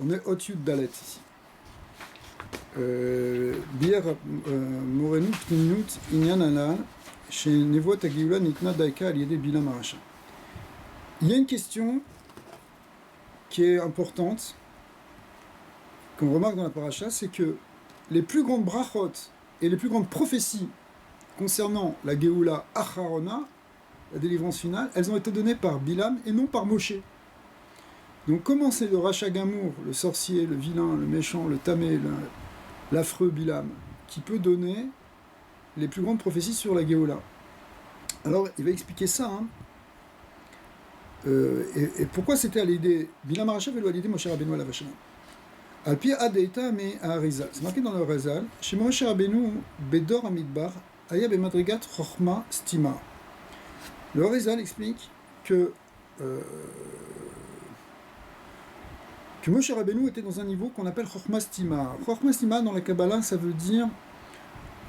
On est au-dessus de Dalet ici. Bier Morenu Pnimnut Inyan Alal chez Nevoat Agioula Nikna Daika Aliede Bilam Aracha. Il y a une question qui est importante, qu'on remarque dans la paracha, c'est que les plus grandes brachot et les plus grandes prophéties concernant la Géoula Acharona, la délivrance finale, elles ont été données par Bilam et non par Moshe. Donc comment c'est le Racha Gamour, le sorcier, le vilain, le méchant, le tamé, l'affreux Bilam, qui peut donner les plus grandes prophéties sur la Géoula? Alors il va expliquer ça, hein. Et pourquoi c'était à l'idée Bilam Arachav et à l'idée Moshe Rabbeinu à la Vachana. Alpi Adeita mais à Arizal. C'est marqué dans le Arizal. Chez Moshe Rabbeinu Bedor Amidbar Aya Bemadrigat Chochma Stima. Le Arizal explique que Moshe Rabbeinu était dans un niveau qu'on appelle Chochma Stima. Chochma Stima dans la Kabbalah, ça veut dire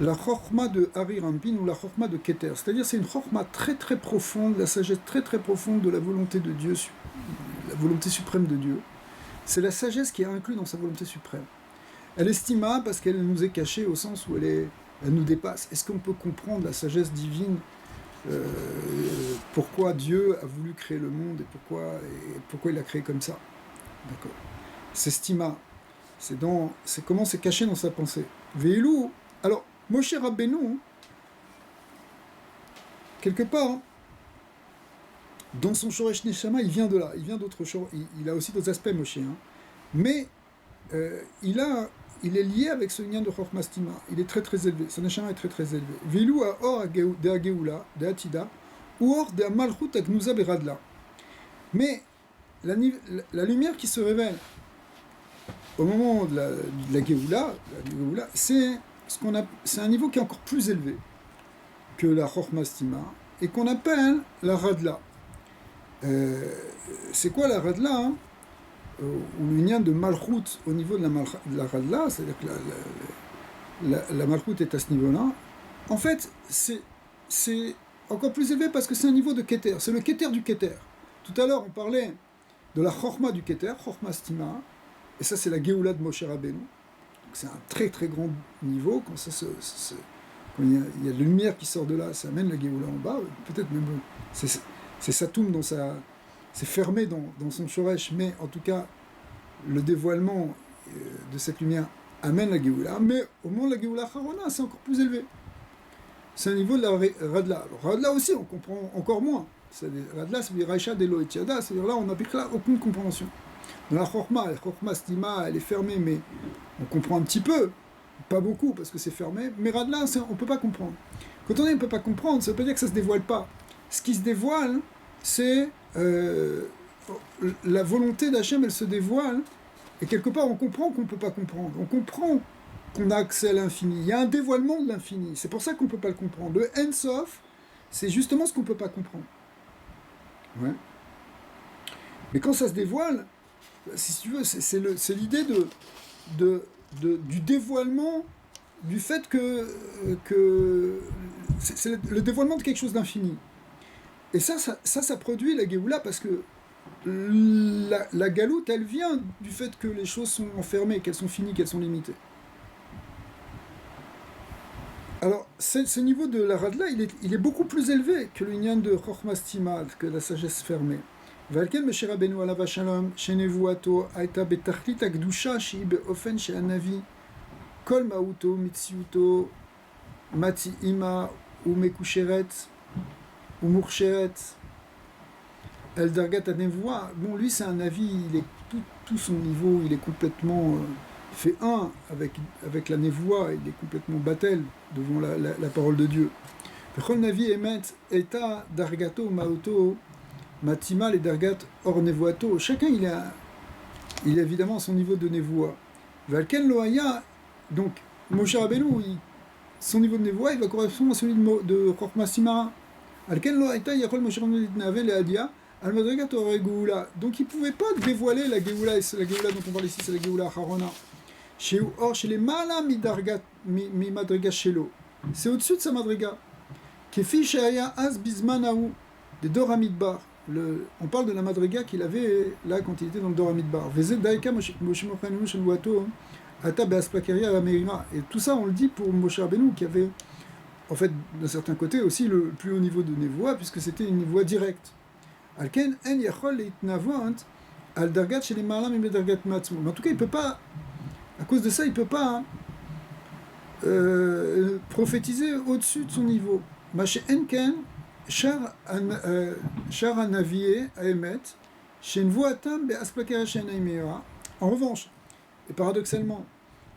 la Chochma de Hari Rampin ou la Chochma de Keter. C'est-à-dire c'est une Chochma très très profonde, la sagesse très très profonde de la volonté de Dieu, la volonté suprême de Dieu. C'est la sagesse qui est inclue dans sa volonté suprême. Elle est stima parce qu'elle nous est cachée au sens où elle nous dépasse. Est-ce qu'on peut comprendre la sagesse divine, pourquoi Dieu a voulu créer le monde et pourquoi il l'a créé comme ça? D'accord. C'est stima. C'est comment c'est caché dans sa pensée. Veilou. Alors, Moshe Rabbeinu, quelque part, dans son Shoresh Neshama, il vient de là, il vient d'autre chose, il a aussi d'autres aspects, Moshe, hein. Mais il est lié avec ce lien de Chochma Stima, il est très très élevé, son Neshama est très très élevé. Veilou a or de Ageoula, de Atida, ou or de Malchut Agnuza Beradla. Mais la lumière qui se révèle au moment de la Géoula, c'est un niveau qui est encore plus élevé que la Chochma Stima et qu'on appelle la Radla. C'est quoi la Radla, hein? Ou le lien de Malchut au niveau de la Radla, c'est-à-dire que la Malchut est à ce niveau-là. En fait, c'est encore plus élevé parce que c'est un niveau de Keter, c'est le Keter du Keter. Tout à l'heure, on parlait de la Chochma du Keter, Chochma Stima, et ça c'est la Géoula de Moshe Rabbeinu. C'est un très très grand niveau, quand quand il y a de la lumière qui sort de là, ça amène la Géoula en bas, peut-être même, c'est Satoum c'est fermé dans son Shoresh, mais en tout cas, le dévoilement de cette lumière amène la Géoula, mais au moment de la Géoula Harona, c'est encore plus élevé. C'est un niveau de la Radla. Radla aussi, on comprend encore moins. Radla, c'est Raïcha d'Elo et Tiada, c'est-à-dire là, on n'a plus aucune compréhension. Dans la Chochma Stima, elle est fermée, mais on comprend un petit peu, pas beaucoup parce que c'est fermé, mais Radla, on ne peut pas comprendre. Quand on dit on ne peut pas comprendre, ça ne veut pas dire que ça ne se dévoile pas. Ce qui se dévoile, c'est la volonté d'Hachem, elle se dévoile, et quelque part on comprend qu'on ne peut pas comprendre. On comprend qu'on a accès à l'infini. Il y a un dévoilement de l'infini. C'est pour ça qu'on ne peut pas le comprendre. Le Ein Sof, c'est justement ce qu'on ne peut pas comprendre. Ouais. Mais quand ça se dévoile, si tu veux, c'est l'idée du dévoilement, du fait que c'est le dévoilement de quelque chose d'infini. Et ça produit la Géoula parce que la galoute, elle vient du fait que les choses sont enfermées, qu'elles sont finies, qu'elles sont limitées. Alors, ce niveau de la Radla, il est beaucoup plus élevé que le Nyan de Chochma Stima, que la sagesse fermée. Valken Moshe Rabbeinu alav shalom shenevuato aita betachlit akdusha shehi beofen she'anavi kol ma'uto mitziuto mati'ima ou mekusheret ou mursheret el dargat anevoa. Bon, lui c'est un avis, il est tout son niveau, il est complètement fait un avec la nevoa, il est complètement battel devant la parole de Dieu. Vechol navi emet eta dargato ma'uto Matima et Dargat or Nevoato, chacun il a évidemment son niveau de Nevoa. Valken Loaya, donc Moshe Rabbeinu, son niveau de Nevoa, il va correspondre à celui de Chochma Stima. Alken Loaita Yachol Moshe Rabbeinu Navel et Adia, Al Madragat or Geoula. Donc il ne pouvait pas dévoiler la Geoula, et c'est la Geoula dont on parle ici, c'est la Geoula Harona. Chez les Mala mi Madriga Shelo. C'est au-dessus de sa Madriga. Kefi Shaya Az Bizmanaou, des Doramidbar. on parle de la madriga qu'il avait là quand il était dans le Dor Hamidbar. Et tout ça, on le dit pour Moshe Rabbeinu, qui avait, en fait, d'un certain côté aussi le plus haut niveau de névoie, puisque c'était une névoie directe. Alken en yachol leitnavant al dargat chez les malam et dargat matzmo. En tout cas, il peut pas, à cause de ça, il peut pas prophétiser au-dessus de son niveau. Maché enken char anavié aemet shenvoatam be'asplakera shenaimera. En revanche, et paradoxalement,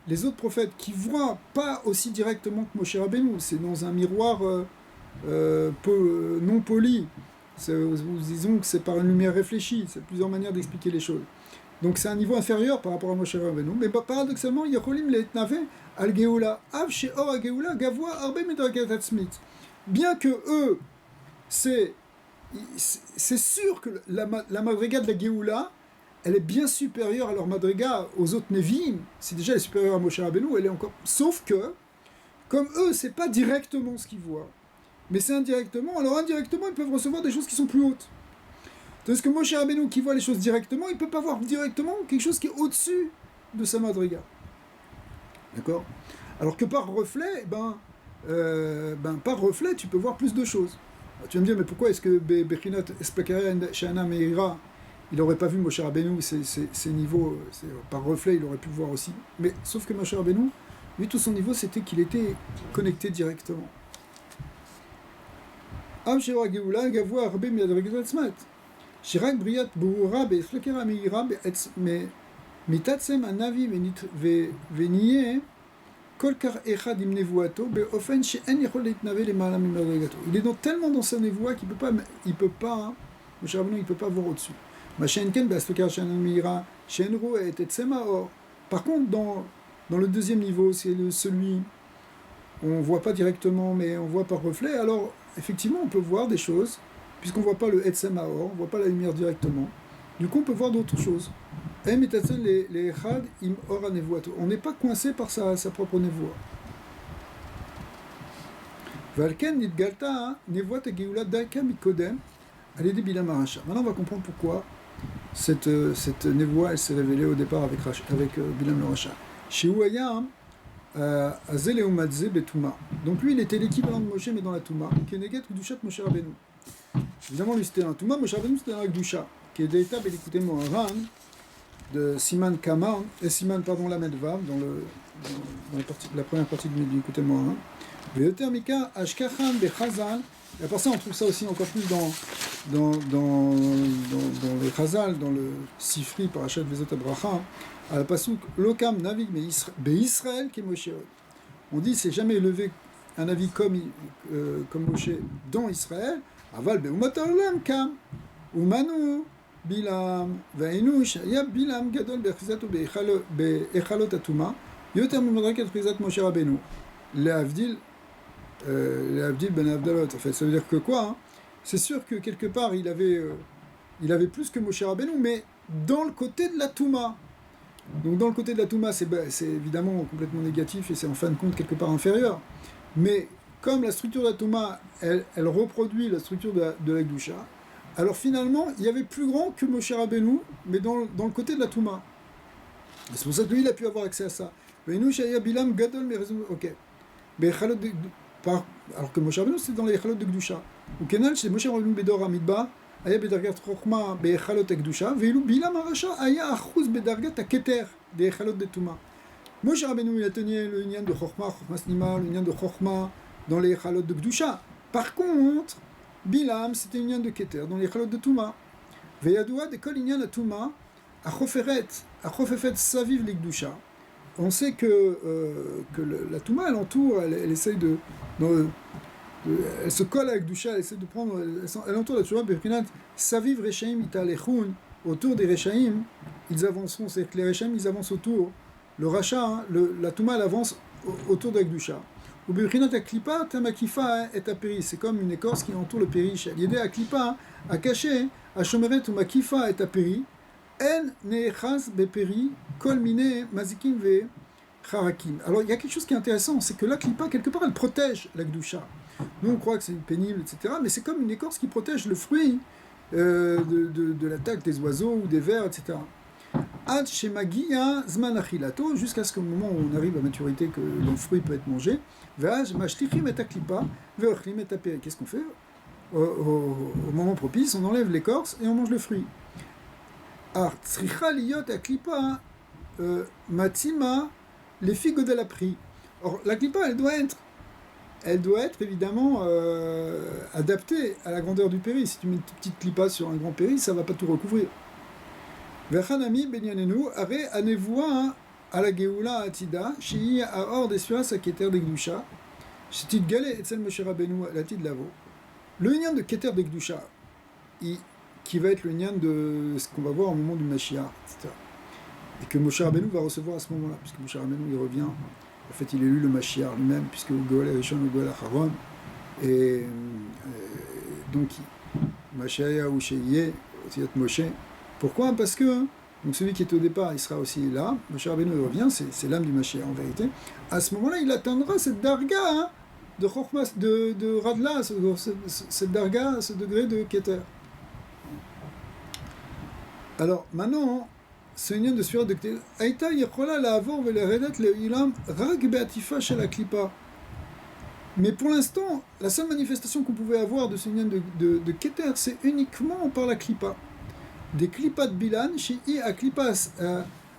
les autres prophètes qui voient pas aussi directement que Moshe Rabbeinu, c'est dans un miroir non poli. Disons que c'est par une lumière réfléchie, c'est plusieurs manières d'expliquer les choses. Donc c'est un niveau inférieur par rapport à Moshe Rabbeinu, mais paradoxalement, Yacholim le'etnave al geoula av she'or a geoula gavoa arbe medragat atzmit. Bien que eux, c'est sûr que la madriga de la geoula, elle est bien supérieure à leur madriga aux autres Nevi'im. Si déjà elle est supérieure à Moshe Rabbeinu, elle est encore. Sauf que, comme eux, c'est pas directement ce qu'ils voient, mais c'est indirectement. Alors indirectement, ils peuvent recevoir des choses qui sont plus hautes. Tandis que Moshe Rabbeinu, qui voit les choses directement, il peut pas voir directement quelque chose qui est au-dessus de sa madriga. D'accord ? Alors que par reflet, par reflet, tu peux voir plus de choses. Alors, tu vas me dire, mais pourquoi est-ce que Bechinot Esplakarea Shana Meira, il n'aurait pas vu Moshe Rabbeinu, ces niveaux, par reflet, il aurait pu le voir aussi. Mais sauf que Moshe Rabbeinu, lui, tout son niveau, c'était qu'il était connecté directement. Am Sheva Geoula, Gavoa Arbe Miadregat Smat. Shirak Briat Boura, Esplakera Meira, Mitatsem Anavi Veniye. Il est tellement dans sa névoie qu'il peut pas, Moshe Rabbeinu, il peut pas voir au-dessus. Par contre, dans le deuxième niveau, c'est celui où on voit pas directement, mais on voit par reflet. Alors, effectivement, on peut voir des choses, puisqu'on voit pas le Etzem Haor, on voit pas la lumière directement. Du coup, on peut voir d'autres choses. On n'est pas coincé par sa propre névoie. Maintenant, on va comprendre pourquoi cette névoie elle s'est révélée au départ avec Bilam le Racha. Donc lui, il était l'équivalent de Moshe, mais dans la Touma. Évidemment, lui, c'était dans la Touma. Moshe Rabbeinu, c'était dans la Gdusha. Qui est d'état Belikutei Moharan de Siman Kaman et Siman Lamed Vav dans la première partie du Belikutei Moharan. Veyoter Mika Ashkachan Bechazal. Et à part ça, on trouve ça aussi encore plus dans les Chazal, dans le Sifri Parashat Vezot Abracha, à la pasuk Lokam Navig Be'Israël qui est Moshe. On dit c'est jamais élevé un avis comme Moshe dans Israël. Aval Be'umat Olam Kam Umanu Bilam Va'inush Ya Bilam Gadol Be'Chizato Be'Echalot Atuma Yoter Mimadraket Chizat Moshe Rabbeinu Le'Avdil Ben Avdalot. En fait, ça veut dire que quoi hein, c'est sûr que quelque part il avait plus que Moshe Rabbeinu, mais dans le côté de la Touma. Donc dans le côté de la Touma, c'est évidemment complètement négatif et c'est en fin de compte quelque part inférieur. Mais comme la structure de la Touma, elle reproduit la structure de la Gdusha, alors finalement, il y avait plus grand que Moshe Rabbeinu, mais dans le côté de la Touma. C'est pour ça que lui, il a pu avoir accès à ça. Bilam Gadol ok. Alors que Moshe Rabbeinu, c'était dans les Echalot de Gdusha. Ou Kenan, c'est Moshe Rabbeinu Bedor Amidba, Aya Bedargat Chokhma Be'Echalot Gdusha, Veilou Bilam Arasha, Aya Achuz Bedargat Keter, des Echalot de Touma. Moshe Rabbeinu, il a tenu le Inyan de Chokhma Snima, le Inyan de Chokhma dans les Echalot de Gdusha. Par contre, Bilam, c'était une Inyan de Keter dans les Echalot de Touma. Veyadoua de Kol Inyan à Touma, à Chofefet Saviv les Gdusha. On sait que la Touma, elle entoure, elle essaye elle se colle avec Gdusha, elle essaie de prendre, elle entoure la Touma, Birkinat, Saviv Rechaim Italechun, autour des Rechaim, ils avanceront, c'est que les Rechaim, ils avancent autour. Le Racha, hein, la Touma, elle avance autour de la Gdusha. Ou Birkinat Aklipa, Tamakifa est à Péri, c'est comme une écorce qui entoure le Péri. L'idée Aklipa, à cacher, à Shomeret ou Makifa est à Péri. En neechaz beperi kol mine mazikim ve charakim. Alors il y a quelque chose qui est intéressant, c'est que la klipa quelque part elle protège la gdusha. Nous on croit que c'est pénible, etc. Mais c'est comme une écorce qui protège le fruit de l'attaque des oiseaux ou des vers, etc. Ad shemagia zman achilato, jusqu'à ce qu'au moment où on arrive à maturité que le fruit peut être mangé, v'aj mashlichim et aklipa, ve'ochlim et apé. Qu'est-ce qu'on fait au moment propice, on enlève l'écorce et on mange le fruit. Ar tzricha liyot aklipa matima les figues de la pri. Or, la clipa, elle doit être évidemment adaptée à la grandeur du péri. Si tu mets une petite clipa sur un grand péri, ça ne va pas tout recouvrir. Vechanami benyanenu are anevoa à la geoula atida shei aor desura saketer de gdusha shetit gale etzel Moshe Rabbeinu latid lavo. Le lien de keter de gdusha, qui va être le lien de ce qu'on va voir au moment du Mashiach, etc. Et que Moshe Rabbeinu va recevoir à ce moment-là, puisque Moshe Rabbeinu il revient. En fait, il est élu le Mashiach lui-même, puisque Goel Rishon ou Goel Acharon. Et donc, Mashiach ou Sheyeh, Otiat Moshe. Pourquoi ? Parce que donc celui qui était au départ, il sera aussi là. Moshe Rabbeinu revient, c'est l'âme du Mashiach en vérité. À ce moment-là, il atteindra cette darga de Chochmas, de Radla, cette darga, ce degré de Keter. Alors, maintenant, ce lien de Sfirat de Keter, Aïta Yechola la Avor Veleredet le Ilam Rag Beatifa chez la Klipa. Mais pour l'instant, la seule manifestation qu'on pouvait avoir de ce lien de Keter, c'est uniquement par la Klipa. Des Klipat Bilan, chez I à Klipas,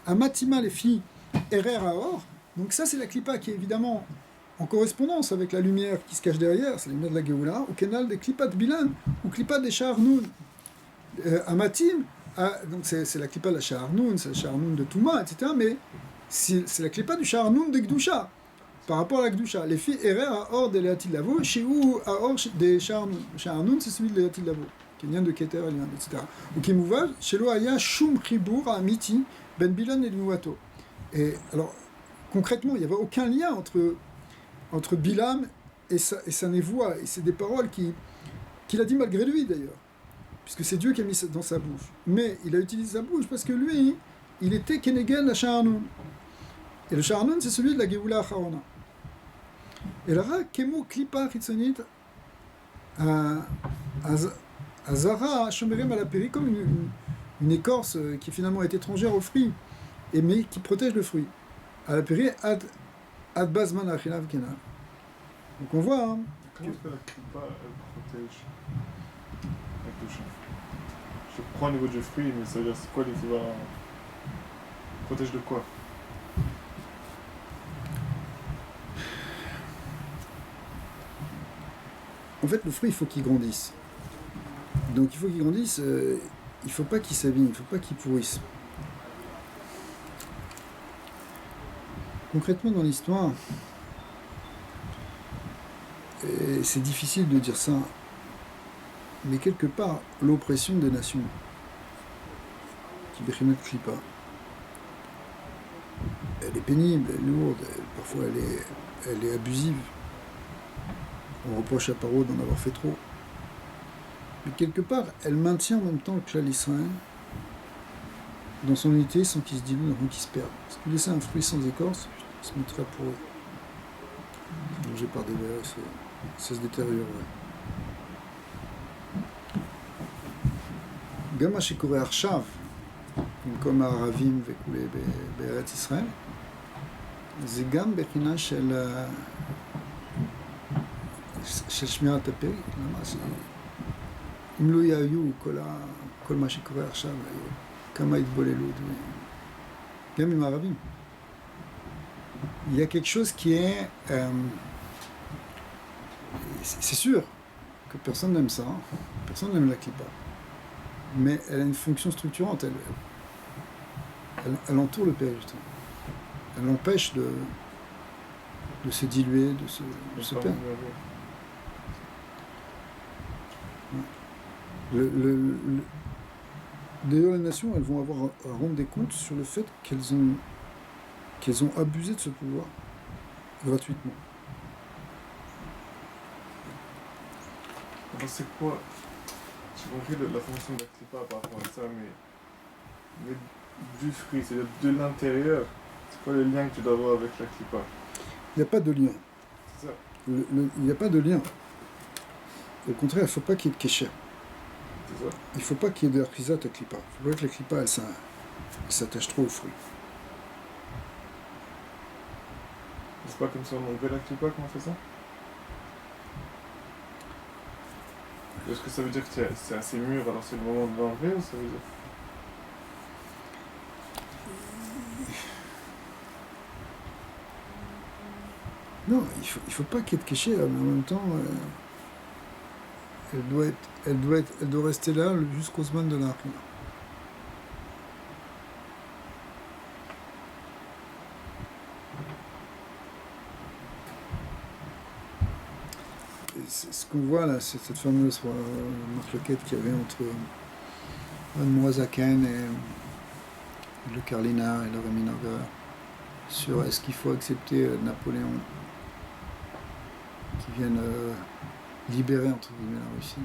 à Matima, les filles, Erer Aor. Donc, ça, c'est la Klipa qui est évidemment en correspondance avec la lumière qui se cache derrière, c'est la lumière de la Géoula, au canal des Klipat Bilan, ou Klipat des Sha'arnoun. À Matim, donc c'est la Klipa de la Sha'arnoun, c'est la Sha'arnoun de Touma, etc. Mais c'est la Klipa du Sha'arnoun de Gdusha, par rapport à la Gdusha. Les filles Erer Aor de Léatil Lavo, chez où Aor des Sha'arnoun. Sha'arnoun, c'est celui de Léatil Lavo, qui vient de Keter, etc. Ou qui mouva, chez l'Oaya, Shum Chibour, Amiti, Ben Bilan et Nuato. Et alors, concrètement, il n'y avait aucun lien entre Bilam et sa névoie, et c'est des paroles qu'il a dit malgré lui d'ailleurs, puisque c'est Dieu qui a mis dans sa bouche. Mais il a utilisé sa bouche parce que lui, il était Kenegen à Sha'arnoun. Et le Sha'arnoun, c'est celui de la Géoula Acharona. Et là, Kemo Klipa Chitzonit Azara Shomerem à la péri, comme une écorce qui finalement est étrangère au fruit, mais qui protège le fruit. À la péri, Ad Bazman Achilav Kena. Donc on voit. Hein, comment est-ce que la Klipa, elle protège avec le chien? Je prends au niveau du fruit, mais ça veut dire c'est quoi l'équivalent? Protège de quoi? En fait, le fruit, il faut qu'il grandisse. Donc il faut qu'il grandisse, il ne faut pas qu'il s'abîme, il ne faut pas qu'il pourrisse. Concrètement, dans l'histoire, et c'est difficile de dire ça, mais quelque part, l'oppression des nations, qui Bechemet Klipa, elle est pénible, elle est lourde, parfois elle est abusive. On reproche à Paro d'en avoir fait trop. Mais quelque part, elle maintient en même temps le Klal Israël dans son unité sans qu'il se dilue, sans qu'il se perde. Si tu laissais un fruit sans écorce, il se mettrait pour mangé par des vers, ça se détériorerait. גם מה שקורה עכשיו, במקום הערבים וכולי בארץ ישראל, זה גם בחינה של שמירת הפרי. אם לא יהיו כל מה שקורה עכשיו, כמה התבוללות, גם עם הערבים. Il y a quelque chose qui est... c'est sûr que personne n'aime ça, personne n'aime la clipa. Mais elle a une fonction structurante, elle entoure le père justement. Elle l'empêche de se diluer, de se perdre. D'ailleurs, les nations, elles vont avoir à rendre des comptes sur le fait qu'elles ont abusé de ce pouvoir gratuitement. Alors c'est quoi? J'ai compris la fonction de la clipa par rapport à ça, mais du fruit, c'est-à-dire de l'intérieur, c'est quoi le lien que tu dois avoir avec la clipa? Il n'y a pas de lien. C'est ça. Il n'y a pas de lien. Au contraire, il ne faut pas qu'il y ait de kécher. c'est ça? Il ne faut pas qu'il y ait de Akhrizat à Klippa. Il ne faut pas que la Klippa elle s'attache trop aux fruits. C'est pas comme si on enlevait la clipa quand on fait ça? Est-ce que ça veut dire que c'est assez mûr, alors c'est le moment de l'enlever, ou ça veut dire... Non, il faut pas qu'il y ait de kéché, mais en même temps, elle doit rester là jusqu'au Zman de la Harima. Ce qu'on voit là, c'est cette fameuse marloquette qu'il y avait entre Moazaken et le Karlina et le Reminover sur est-ce qu'il faut accepter Napoléon qui vienne libérer entre guillemets la Russie.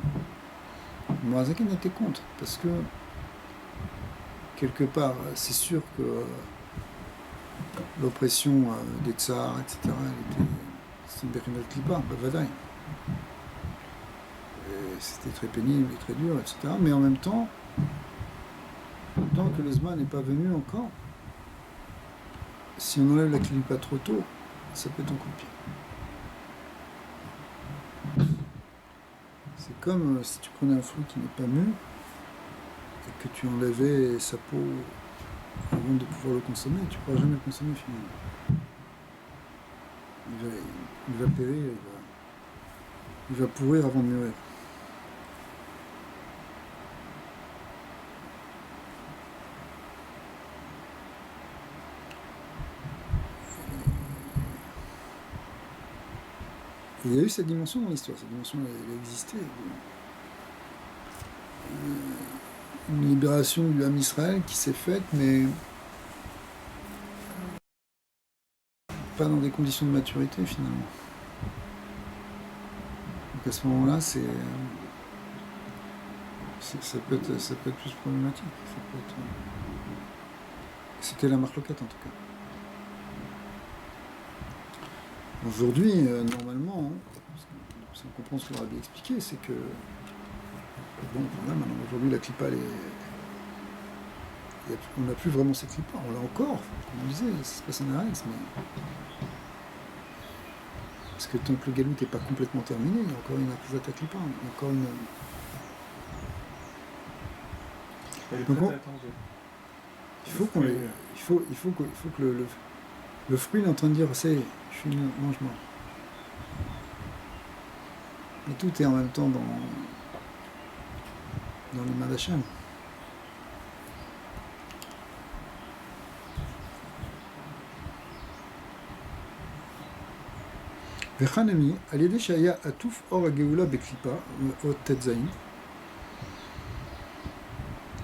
Moazaken était contre parce que quelque part c'est sûr que l'oppression des tsars, etc., c'est une Berinat Klipa, Bavadaï. C'était très pénible et très dur, etc. Mais en même temps, tant que le Zman n'est pas venu encore, si on enlève la Klipa trop tôt, ça peut être un coup de pied. C'est comme si tu prenais un fruit qui n'est pas mûr et que tu enlevais sa peau avant de pouvoir le consommer, tu ne pourras jamais le consommer finalement. Il va périr, il va pourrir avant de mûrir. Il y a eu cette dimension dans l'histoire, cette dimension elle existait. Une libération du Ham Israël qui s'est faite, mais pas dans des conditions de maturité finalement. Donc à ce moment-là, ça peut être plus problématique. C'était la marloquette en tout cas. Aujourd'hui, normalement, si on comprend ce qu'on a bien expliqué, c'est que bon, voilà, maintenant aujourd'hui la clipa, on n'a plus vraiment cette clipa, on l'a encore, comme on disait, ça se passe en Arès, mais parce que tant que le galout n'est pas complètement terminé, il y a encore une accusate à clipa, il y a encore une. Donc il faut que le fruit est en train de dire, c'est, je suis mange-moi. Et tout est en même temps dans les mains d'Hachem. Vechanami, al yedei shaya atuf or hageoula beklipa, ot tetzain.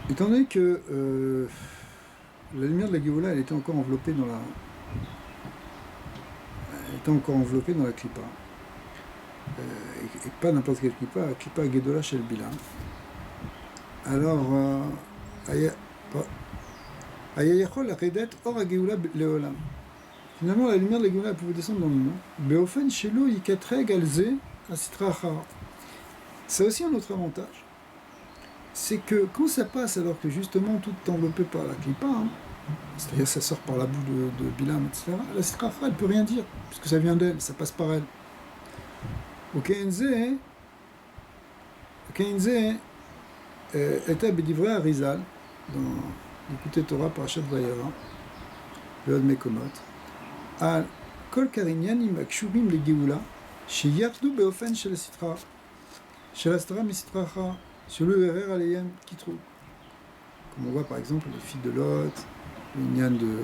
Étant donné que la lumière de la Géoula, elle était encore enveloppée dans la clipa. Et pas n'importe quelle clipa, la clipa Gedola Shel Bilam. Alors, Ayayachol Achedet Or HaGeoula Leolam. Finalement, la lumière de la Géoula pouvait descendre dans le monde. Beofen Shelo Yikatre Galze Asitra Achara. C'est aussi un autre avantage. C'est que quand ça passe, alors que justement tout est enveloppé par la clipa, c'est-à-dire ça sort par la boue de Bilam, etc., la Sitra Achara, elle ne peut rien dire, puisque ça vient d'elle, ça passe par elle. Au KNZ, était Bedivre Arizal, dans l'écouté Torah Parashat Vayera, le Od Mekomot, al Kol Karinyanim Akshurim le Geoula, chez Yardu Beofen chez la Sitra, chez la Sitra Misitra Achara, sur le RR Aleyem qui trouve. Comme on voit par exemple les filles de Lot, les Nyan de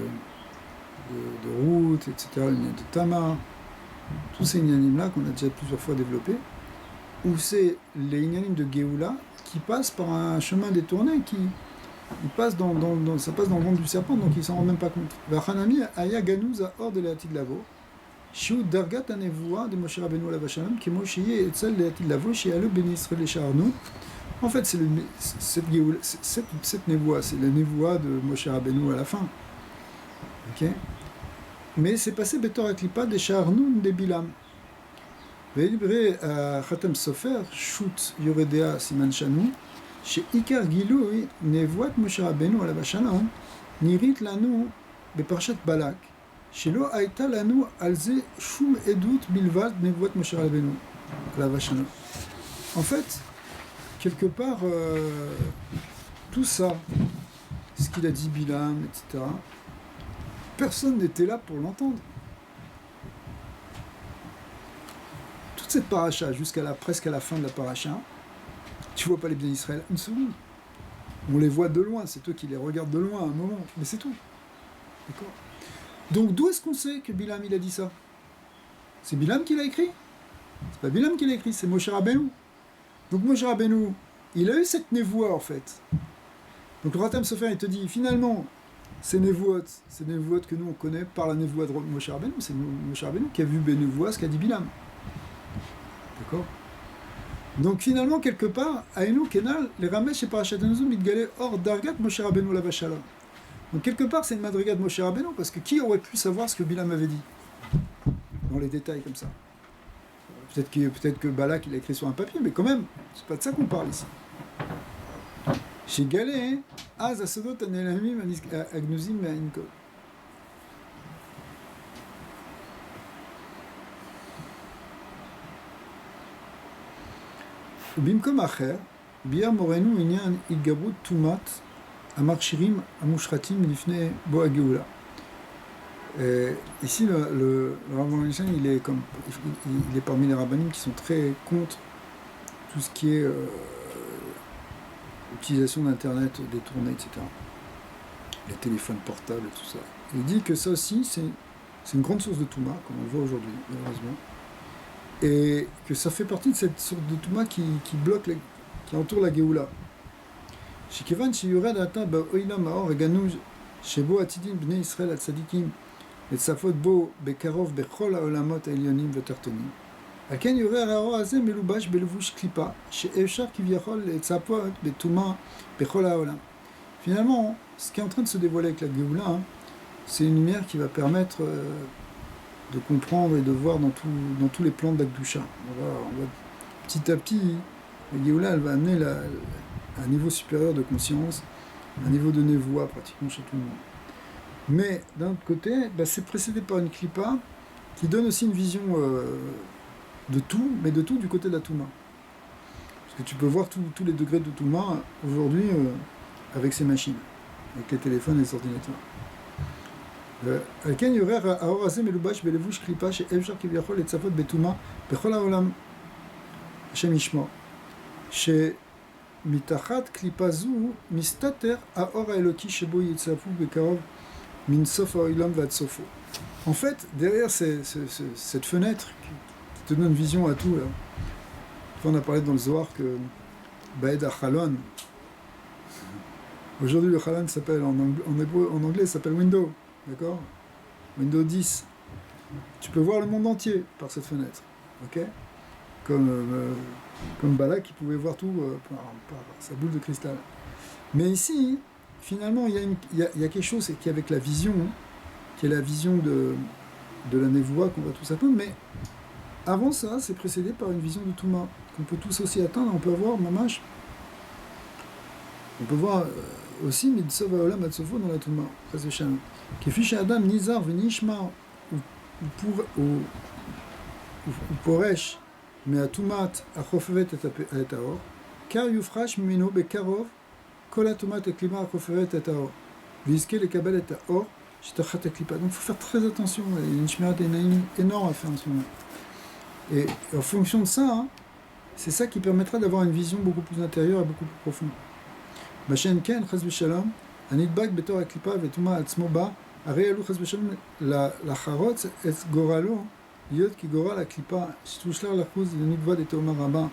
Ruth, etc., les Nyan de Tamar, tous ces Nyanim-là qu'on a déjà plusieurs fois développés, où c'est les Nyanim de Géoula qui passent par un chemin détourné, ça passe dans le ventre du serpent, donc ils ne s'en rendent même pas compte. Vachanami aya ganouza hors de l'Atid Lavo, Shiu Dargat Anevoua de Moshe Rabbeinu Alav Shalom, qui est Moshe et Tzal de l'Atid Lavo, chez Ale Ben Israël et Charnou. En fait, cette névoie, c'est la névoie de Moshe Rabbeinu à la fin. Ok. Mais c'est passé Betor Aklipa des Charnoun des Bilam. Vélibré à Khatam Sofer, Shoot Yoredea Siman Shanou, שעיקר גילוי נבואת משה רבנו עליו השלום נראית לנו בפרשת בלק, שלא הייתה לנו על זה שום עדות מלבד נבואת משה רבנו עליו השלום. En fait, quelque part, tout ça, ce qu'il a dit Bilam, etc., personne n'était là pour l'entendre. Toute cette paracha, presque à la fin de la paracha, tu vois pas les biens d'Israël une seconde. On les voit de loin, c'est toi qui les regardes de loin à un moment, mais c'est tout. D'accord ? Donc d'où est-ce qu'on sait que Bilam il a dit ça ? C'est Bilam qui l'a écrit ? C'est pas Bilam qui l'a écrit, c'est Moshe Rabbeinu. Donc Moshe Rabbeinu, il a eu cette névoie en fait. Donc le Ratam Sofer il te dit finalement ces névoies que nous on connaît par la névoie de Moshe Rabbeinu, c'est Moshe Rabbeinu qui a vu Benévoie ce qu'a dit Bilam. D'accord ? Donc finalement quelque part, Aïnou Kenal, les Ramesh et Parashat Anuzum Mitgalé hors Dargat Moshe Rabbeinu Lava Shalom. Donc quelque part c'est une madriga de Moshe Rabbeinu parce que qui aurait pu savoir ce que Bilam avait dit dans les détails comme ça. Peut-être que Balak il a écrit sur un papier, mais quand même, c'est pas de ça qu'on parle ici. Chez Galé, Az Asodot Anelamim Agnuzim Me'ainkot. ובמקום אחר, ביאר מורנו עניין התגברות טומאת המכשירים המושחתים לפני בוא הגאולה. Ici, le Rav Lishan, il est parmi les rabbanim qui sont très contre tout ce qui est utilisation d'Internet détournée, etc. Les téléphones portables et tout ça. Il dit que ça aussi, c'est une grande source de Touma, comme on le voit aujourd'hui, malheureusement. Et que ça fait partie de cette sorte de Touma qui bloque, qui entoure la Géoula. Shikevan Shiyured Ata Ba'oïlam Maor Eganuj Shebo Atidin Bnei Israël Atzadikim לצפות בו בקרוב בכל העולמות העליונים והתחתונים. על כן יורה האור הזה מלובש בלבוש קליפה, שאפשר כביכול לצפות בטומאה בכל העולם. Finalement, ce qui est en train de se dévoiler avec la Géoula, c'est une lumière qui va permettre de comprendre et de voir dans tous les plans de la Kedusha. On va petit à petit, la Géoula, elle va amener un niveau supérieur de conscience, un niveau de névoie pratiquement chez tout le monde. Mais d'un autre côté, c'est précédé par une clipa qui donne aussi une vision de tout, mais de tout du côté de la Touma. Parce que tu peux voir tous les degrés de Touma aujourd'hui avec ces machines, avec les téléphones et les ordinateurs. כן יורר האור הזה מלובש בלבוש קליפה שאפשר כביכול לצפות בטומאה בכל העולם השם ישמור. שמתחת קליפה זו מסתתר האור האלוקי שבו יצפו בקרוב מן סוף העולם ועד סופו. En fait, derrière cette fenêtre qui te donne vision à tout, là, on a parlé dans le Zohar que Baed HaChalon, aujourd'hui le Chalon s'appelle en anglais s'appelle Windows, d'accord? Windows 10. Tu peux voir le monde entier par cette fenêtre, ok? Comme Balak qui pouvait voir tout par sa boule de cristal. Mais ici, finalement, il y a quelque chose qui est avec la vision, qui est la vision de la névoie qu'on va tous atteindre, mais avant ça, c'est précédé par une vision de Touma, qu'on peut tous aussi atteindre. On peut voir, mamash, on peut voir aussi Midsov Haolam Atzofo dans la Touma, Kefi She'adam Nizar Venishma ou Poresh מהטומאת החופרת את האור, קר יופרש ממנו בקרוב כל הטומאת הקליפה החופרת את האור, ויזכה לקבל את האור שתחת הקליפה. Donc il faut faire très attention, il y a une shmirat d'Enaïm énorme à faire en ce moment. Et en fonction de ça, hein, c'est ça qui permettra d'avoir une vision beaucoup plus intérieure et beaucoup plus profonde. בשן כן, חס ושלום, הנדבק בתור הקליפה וטומאה עצמו בא, הרי עלו חס ושלום לחרוץ את גורלו, להיות כגורל הקליפה שתושלר לחוז לנדבד את האומה רבה,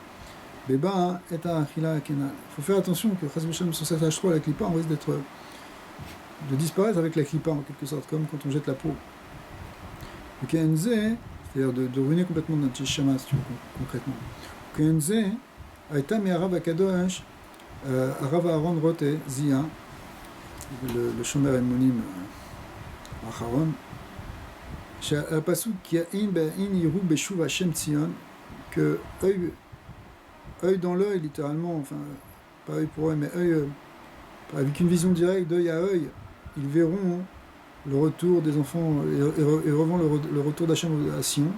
בבא את האכילה הכנה. Il faut faire attention que חס ושלום sur cet âge-là, la clipa, on risque de disparaître avec la clipa en quelque sorte, comme quand on jette la peau. Le KNZ, c'est-à-dire de ruiner complètement notre shama, si tu veux, concrètement. Le KNZ a été mis à Rav Akadosh, à Rav Aaron Rote Zia, le shomer el-monim Acharon, שהפסוק יעין בעין יראו בשוב השם ציון, que œil dans l'œil, littéralement, enfin pas œil pour œil, mais avec une vision directe, d'œil à œil, ils verront le retour des enfants et reverront le retour d'Hachem à Sion.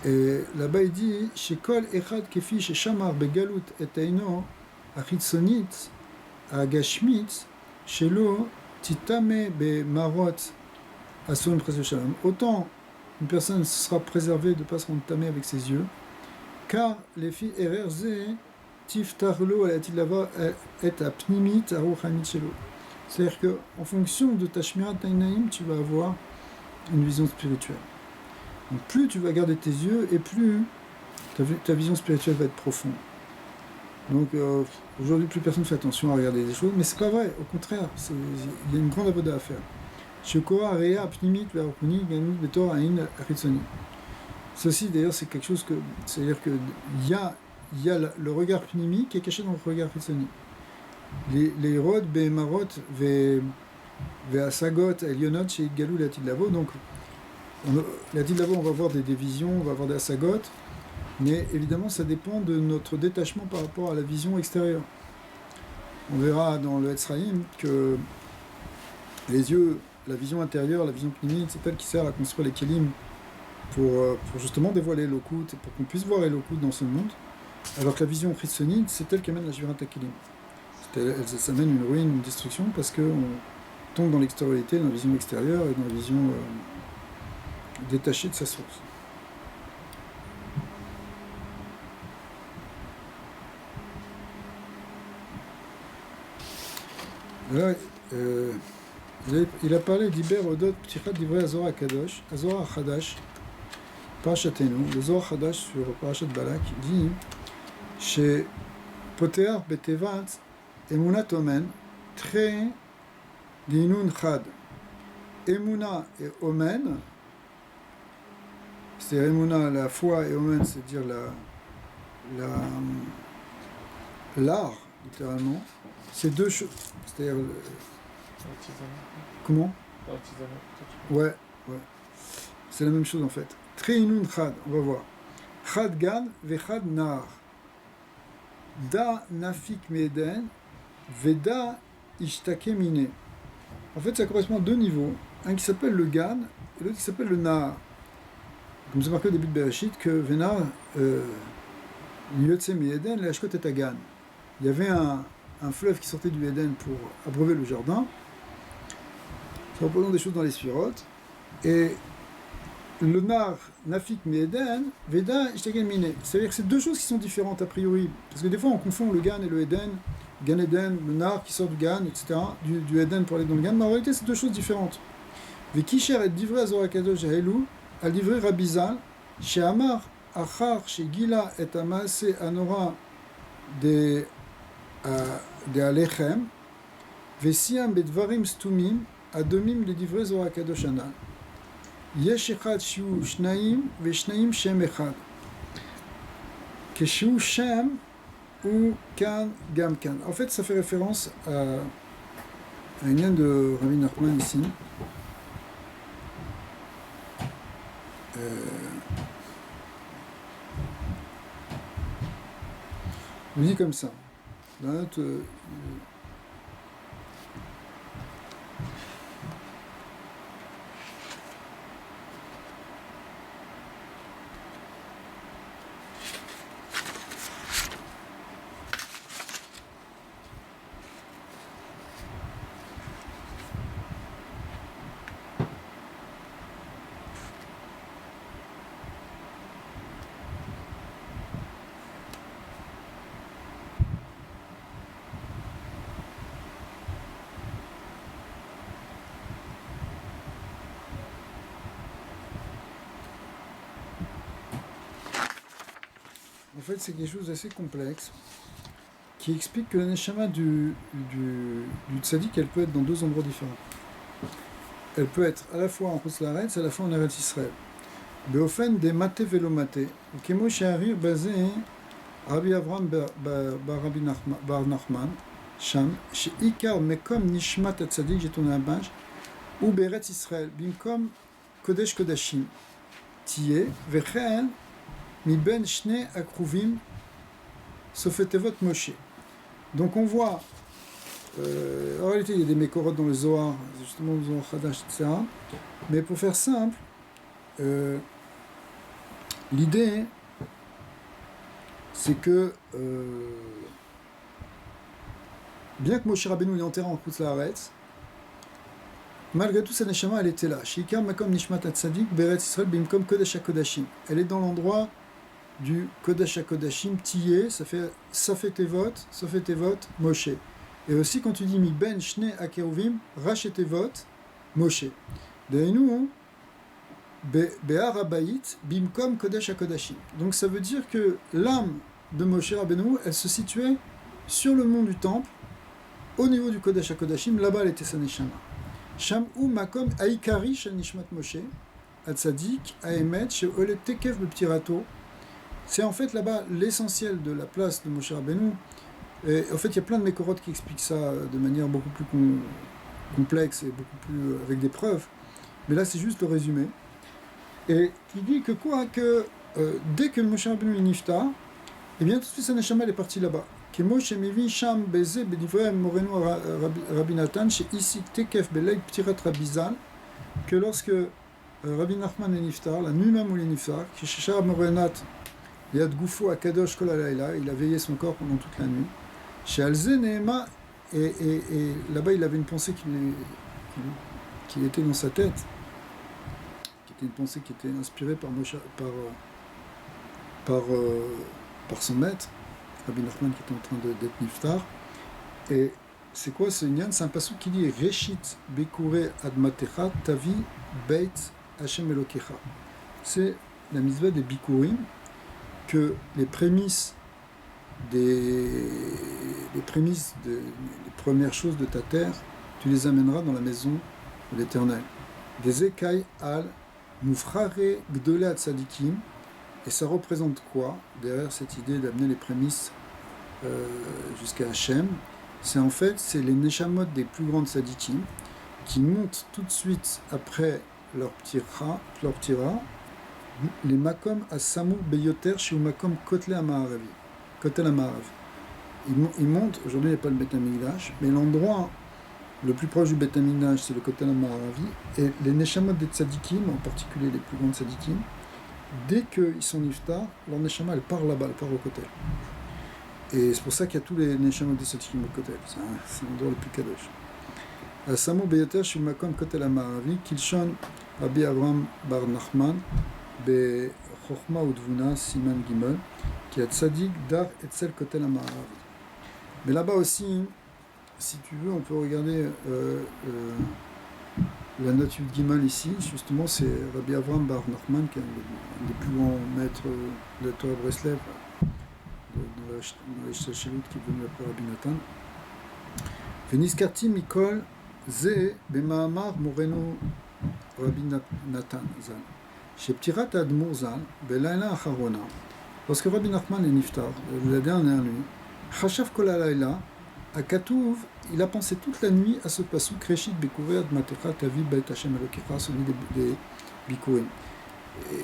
Et là-bas il dit chez Kol Echad Kefi chez Shamar Begalut et Eino Achitzonit Agashmit Shelo Titame Be Marot Asun Presve Shalom. Autant une personne sera préservée de ne pas se rendre tamé avec ses yeux, car les filles RRZ Tiftarlo Alatilava et Apnimit Aruchanit Shelo. C'est-à-dire qu'en fonction de ta Shmirat Tainaim, tu vas avoir une vision spirituelle. Donc plus tu vas garder tes yeux et plus ta vision spirituelle va être profonde. Donc aujourd'hui plus personne ne fait attention à regarder des choses, mais c'est pas vrai, au contraire, il y a une grande avoda à faire. Shekoa Rea Apnimit Ve'arukuni Gamit Betor Ain Aritsoni. Ceci d'ailleurs c'est quelque chose que, c'est-à-dire que il y a le regard pnimi qui est caché dans le regard Aritsoni. Les Rod, Be'emarot, Ve'asagot, Elionot, chez Galou, la Tidlavo, donc la Tidlavo, on va voir des visions, on va voir des Asagot, mais évidemment ça dépend de notre détachement par rapport à la vision extérieure. On verra dans le Etzraïm que les yeux, la vision intérieure, la vision pnimite, c'est elle qui sert à construire les Kélim pour justement dévoiler l'Okut et pour qu'on puisse voir l'Okut dans ce monde, alors que la vision chitsonite, c'est elle qui amène la Shvirat HaKelim. Ça amène une ruine, une destruction, parce qu'on tombe dans l'extériorité, dans la vision extérieure et dans la vision détachée de sa source. Là, il a parlé d'Iber Odot Ptichat Divrei Azor HaKadosh, Azor HaChadash, Parashatenu, le Zohar HaChadash sur Parashat Balak, dit chez Potear Betevat Emunat Omen, Tre Dinun Chad. Emuna et Omen, c'est-à-dire Emuna, la foi, et Omen, c'est-à-dire l'art, littéralement. C'est deux choses. C'est-à-dire. Comment ? Ouais. C'est la même chose en fait. Tre Dinun Chad, on va voir. Chad Gad Vechad Nar. Da Nafik Meden. Veda Ishtake Mine. En fait, ça correspond à deux niveaux. Un qui s'appelle le Gan et l'autre qui s'appelle le Nahar. Comme c'est marqué au début de Bereshit que Venar, Yotse Mi Eden, le Hashkot et Agan. Il y avait un fleuve qui sortait du Eden pour abreuver le jardin. Ça représente des choses dans les sphirotes. Et le Nar, Nafik Mi Eden, Veda Ishtake Mine. C'est-à-dire que c'est deux choses qui sont différentes a priori. Parce que des fois on confond le Gan et le Eden. Gan Eden, le Nar qui sort du Gan, etc., du Eden pour aller dans le Gan, mais en réalité c'est deux choses différentes. Vekisher et Divrei Azor HaKadosh Haelu, al Divrei Rabizal, chez Amar, Achar, chez Gila et Amase Anora de Alechem, Vesiam Bedvarim Stumim, Adomim le Divrei Azor HaKadosh Anal. Yesh Echad Shiu Shnaim, Veshnaim Shem Echad. Keshiu Shem, ou Kan Gam Kan. En fait, ça fait référence à une ligne de Rabbi Nachman ici. On dit comme ça. Dans notre, en fait, c'est quelque chose d'assez complexe qui explique que la neshama du tzaddik, elle peut être dans deux endroits différents. Elle peut être à la fois en Chutz La'aretz et à la fois en Eretz Israël. Beofen de mate velo mate. Kemo she'arir bazé Rabbi Avraham bar Nachman, Sham, she'ikar mekom nishmat tzaddik jeton ha'bash, ou be'eretz Israël, bimkom kodesh kodashim, tiye, vechen, mi ben shne akruvim, sofetevot Moshe. Donc on voit, en réalité il y a des Mekorot dans le Zohar, justement dans le Zohar Hadash, etc. Mais pour faire simple, l'idée c'est que bien que Moshe Rabbeinu est enterré en Chutz La'aretz, malgré tout, sa neshama, elle était là. Sheikar makom nishmat hatzadik beretz Israël bimkom kodesh hakodashim. Elle est dans l'endroit du kodesh hakodashim tiyé, ça fait tevot, Moshe. Et aussi quand tu dis mi ben shne akeruvim rachetevot Moshe. Dainu behar habayit bimkom kodesh hakodashim. Donc ça veut dire que l'âme de Moshe Rabbeinu, elle se situait sur le mont du temple, au niveau du kodesh hakodashim. Là-bas, elle était sa neshama. Sham'u makom aikari shel nishmat Moshe, atzadik, aemet, she'olet tekef beptirato. C'est en fait là-bas l'essentiel de la place de Moshe Rabbeinu. Et en fait, il y a plein de Mekorot qui expliquent ça de manière beaucoup plus complexe et beaucoup plus avec des preuves. Mais là, c'est juste le résumé. Et qui dit que dès que Moshe Rabbeinu est niftar, eh bien tout de suite sa neshama elle est partie là-bas. Que Moshe mevi sham beze bedivre morenu Rabbi Natan chez ici tekef beleg ptirat rabizal, que lorsque Rabbi Nachman est niftar, la nuit même où il est niftar, que chez Shara Morenat yad gufo akadosh kol halayla, il a veillé son corps pendant toute la nuit. Chez Alze Nehema, et là-bas il avait une pensée qui était dans sa tête, qui était une pensée qui était inspirée par Moshe, par son maître, Rabbi Nachman qui était en train d'être niftar. Et c'est quoi ce nyan? C'est un passouk qui dit Reshit bekure admatecha tavi beit Hashem elokecha. C'est la mitzvah des bikurim, que les prémices des premières choses de ta terre, tu les amèneras dans la maison de l'Éternel. Des ekai al mufrare gdole tzadikim. Et ça représente quoi derrière cette idée d'amener les prémices jusqu'à Hachem? C'est les neshamot des plus grandes sadikim qui montent tout de suite après leur ptira, les makom asamou beyoter chez makom kotel amaravi. Ils montent, aujourd'hui il n'y a pas le Beth Amikdash, mais l'endroit le plus proche du Beth Amikdash c'est le kotel amaravi, et les neshamot des tzadikim, en particulier les plus grandes tzadikim, dès qu'ils sont niftar, leur neshama elle part là-bas, elle part au kotel. Et c'est pour ça qu'il y a tous les neshamot des tzadikim au kotel, c'est l'endroit le plus kadosh. Asamou beyoter chez makom kotel amaravi, kilshon Rabbi Avraham bar Nachman, be Chochma Udvuna Siman Gimel, qui a tzadik dar etzel kotel amaravi. Mais là-bas aussi, si tu veux, on peut regarder la note 8 Gimel ici, justement, c'est Rabbi Avraham bar Nachman, qui est un des plus grands maîtres de la Torah Breslev, dans la Shachirut qui est venu après Rabbi Natan. Veniskarti Mikol Ze Bemaamar Moreno Rabbi Natan Zal. Chez Ptirat Admour Zal, Belaila Acharona, lorsque Rabbi Nachman est niftar, la dernière nuit, Chachav Kol Halayla, à Katouv, il a pensé toute la nuit à ce passouk Reshit Bekouvé Admatecha Tavi Beit Hashem Elokecha, celui des Bikurim.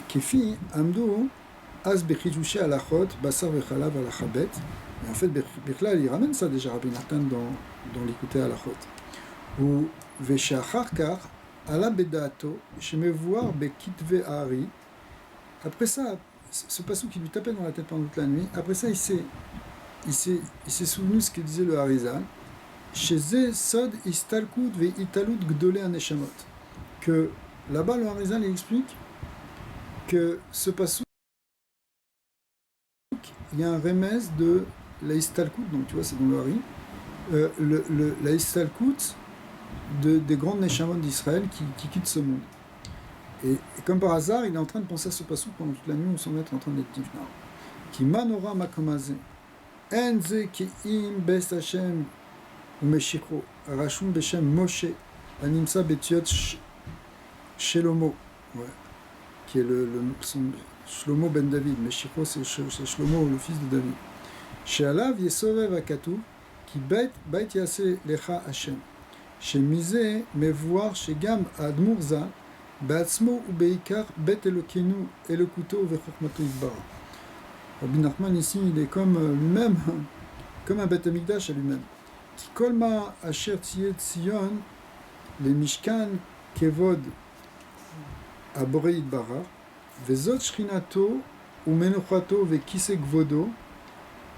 Kefi Amdo Az Bechidouché Alachot, Basar Vechalav Alachabet. Et en fait, Bechlal, il ramène ça déjà, Rabbi Natan, dans l'écouté Alachot. Ou Veshacharkar, Ala Bedato, Shemevoir Bekitve Ari. Après ça, ce passouk qui lui tapait dans la tête pendant toute la nuit, après ça, il s'est souvenu ce que disait le Harizal. Chez Sod Istalkut Ve Italut Gdole Aneshamot. Que là-bas, le Harizal il explique que ce passouk, il y a un remez de la Istalkut, donc tu vois, c'est dans le Hari, la Istalkut des grandes neshamot d'Israël qui quittent ce monde. Et comme par hasard, il est en train de penser à ce passouk pendant toute la nuit où son maître est en train d'être niftar. Ki manora makomaze. Enze ki im bes Hashem umeshikro. Rashum beshem Moshe. Animsa betiot Shelomo. Ouais. Qui est son Shlomo ben David. Meshikro, c'est Shlomo, le fils de David. Shealav yesovev akatu. Ki bait yase lecha Hashem. Chez Misé, mais voir chez Gam Admourza, Batsmo ou Beikar, Bet Elokenu, et le couteau Vechokmato Ibara. Rabbi Nachman ici, il est comme lui-même comme un Beth Amikdash à lui-même. Ki kolma asher tiyeh Tzion, les Mishkan kevod aborei barach, vezot shrinato umenuchato vekise gvodo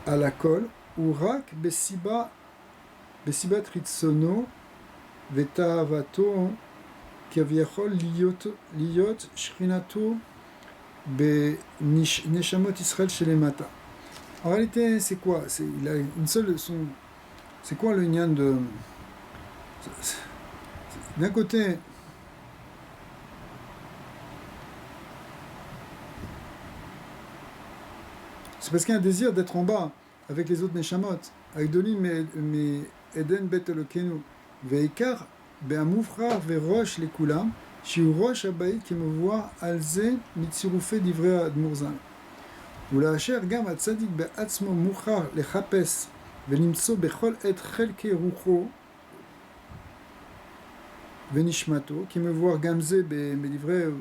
alakol, urak besibat ritzono ותאוותו כביכול להיות שכינתו בנשמות ישראל שלמטה. En réalité, c'est quoi? Il a une seule c'est quoi le lien de... D'un côté, c'est parce qu'il y a un désir d'être en bas avec les autres neshamot, avec Dolim mais Eden Bet Elokenu. Veikar be'amufrar ve'rosh lekulam, shiu rosh habayit kemovoa al ze mitzirufe divrei האדמו"ר ז"ל. ולאשר גם הצדיק בעצמו מוכרח לחפש ולמצוא בכל עת חלקי רוחו ונשמתו, כמבואר גם זה מדבריו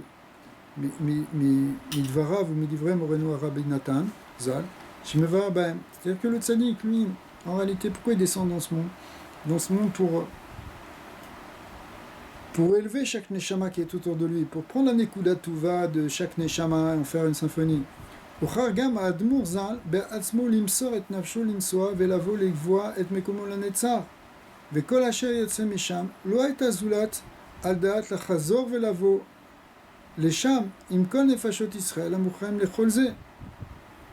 ומדברי מורנו הרבי נתן ז"ל, שמבואר בהם. C'est-à-dire que le tzaddik, lui, en réalité, pourquoi il descend dans ce monde? Dans ce monde pour élever chaque neshama qui est autour de lui, pour prendre la nekuda tuva de chaque neshama et en faire une symphonie. וכך גם האדמו"ר ז"ל בעצמו למסור את נפשו לנסוע ולבוא לקבוע את מקומו לנצח, וכל אשר יוצא משם לא הייתה זולת על דעת לחזור ולבוא לשם עם כל נפשות ישראל המוכנים לכל זה,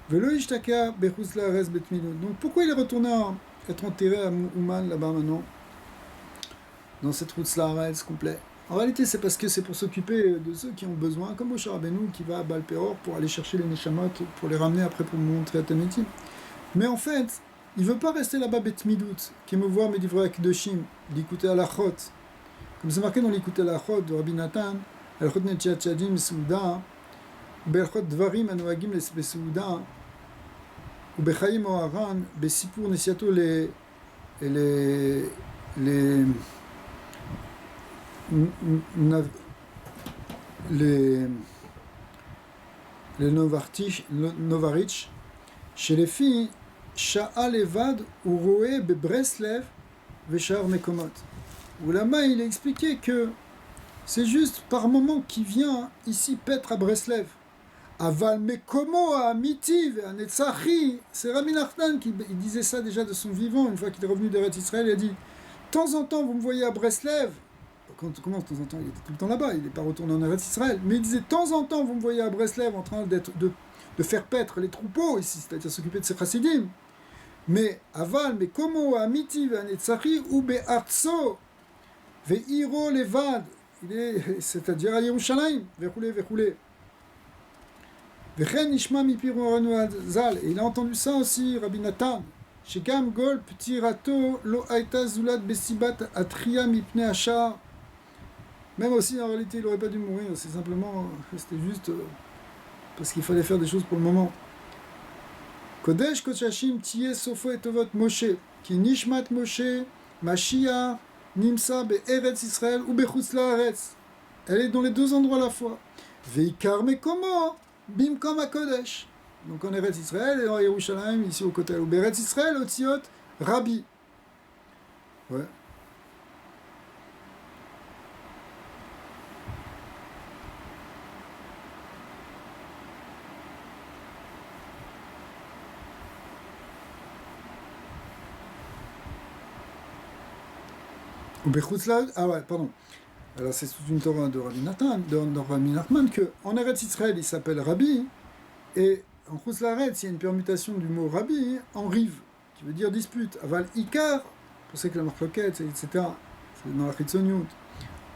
ולא ישתקע בחוץ לארץ בתמידות. Donc pourquoi il est retourné être enterré à Ouman là-bas maintenant, dans cette route Laaretz complet? En réalité, c'est parce que c'est pour s'occuper de ceux qui ont besoin, comme Moshe Rabbeinu qui va à Baal Peor pour aller chercher les Neshamot, pour les ramener après pour me montrer à Tamétim. Mais en fait, il ne veut pas rester là-bas Betmidout, qui me voit Medivra Kedoshim, l'écouter à la Chot. Comme c'est marqué dans l'écouter à la Chot de Rabbi Nathan, El Chot Netchat Chadim Souda, ou Belchot Dvarim Anoagim les Souda, ou Bechaim Oharan, Besipur Nesiato les Novarich, chez les filles, Sha'a Levad ou Roé Bebreslev Veshar Mekomot. Où là-bas il a expliqué que c'est juste par moment qui vient ici paître à Breslev. Aval Mekomo à Mitiv et à Netzachi. C'est Rabbi Nachman qui disait ça déjà de son vivant, une fois qu'il est revenu d'Eretz Israël, il a dit de temps en temps vous me voyez à Breslev. Comment de temps en temps, il était tout le temps là-bas, il n'est pas retourné en Eretz Israël, mais il disait de temps en temps vous me voyez à Breslev en train de faire paître les troupeaux ici, c'est-à-dire s'occuper de ses chassidim. Mais aval Mekomo à Mitiv et à Netzachi ou Be'artso Ve'iro Levad, c'est-à-dire à Yerushalayim, Ve'roulé. Vechen Nishma Mipir Morenu Zal, et il a entendu ça aussi, Rabbi Nathan. Shekam Gol Ptirato Lo Aita Zulat Besibat Atria Mipne Ashar. Même aussi, en réalité, il n'aurait pas dû mourir, c'est simplement, c'était juste parce qu'il fallait faire des choses pour le moment. Kodesh Kochashim Tiye Sofo Etovot Moshe, Ki Nishmat Moshe, Mashiach, Nimsa Be'eretz Israël ou Bechutz Laaretz. Elle est dans les deux endroits à la fois. Veikar Mekomo. Bimkom à Kodesh. Donc en Eretz Israël et en Yerushalayim, ici au côté. Ou Eretz Israël, au Tziot, Rabbi. Ouais. Ou Bechutz ah ouais, pardon. Alors c'est toute une Torah de Rabbi Nathan, de Rabbi Nachman, qu'en Eretz Israël il s'appelle Rabbi, et en Chutz Laaretz il y a une permutation du mot Rabbi en rive, qui veut dire dispute. Aval Ikar, pour ceux que la marque loquette, etc., c'est dans la Chitzoniut.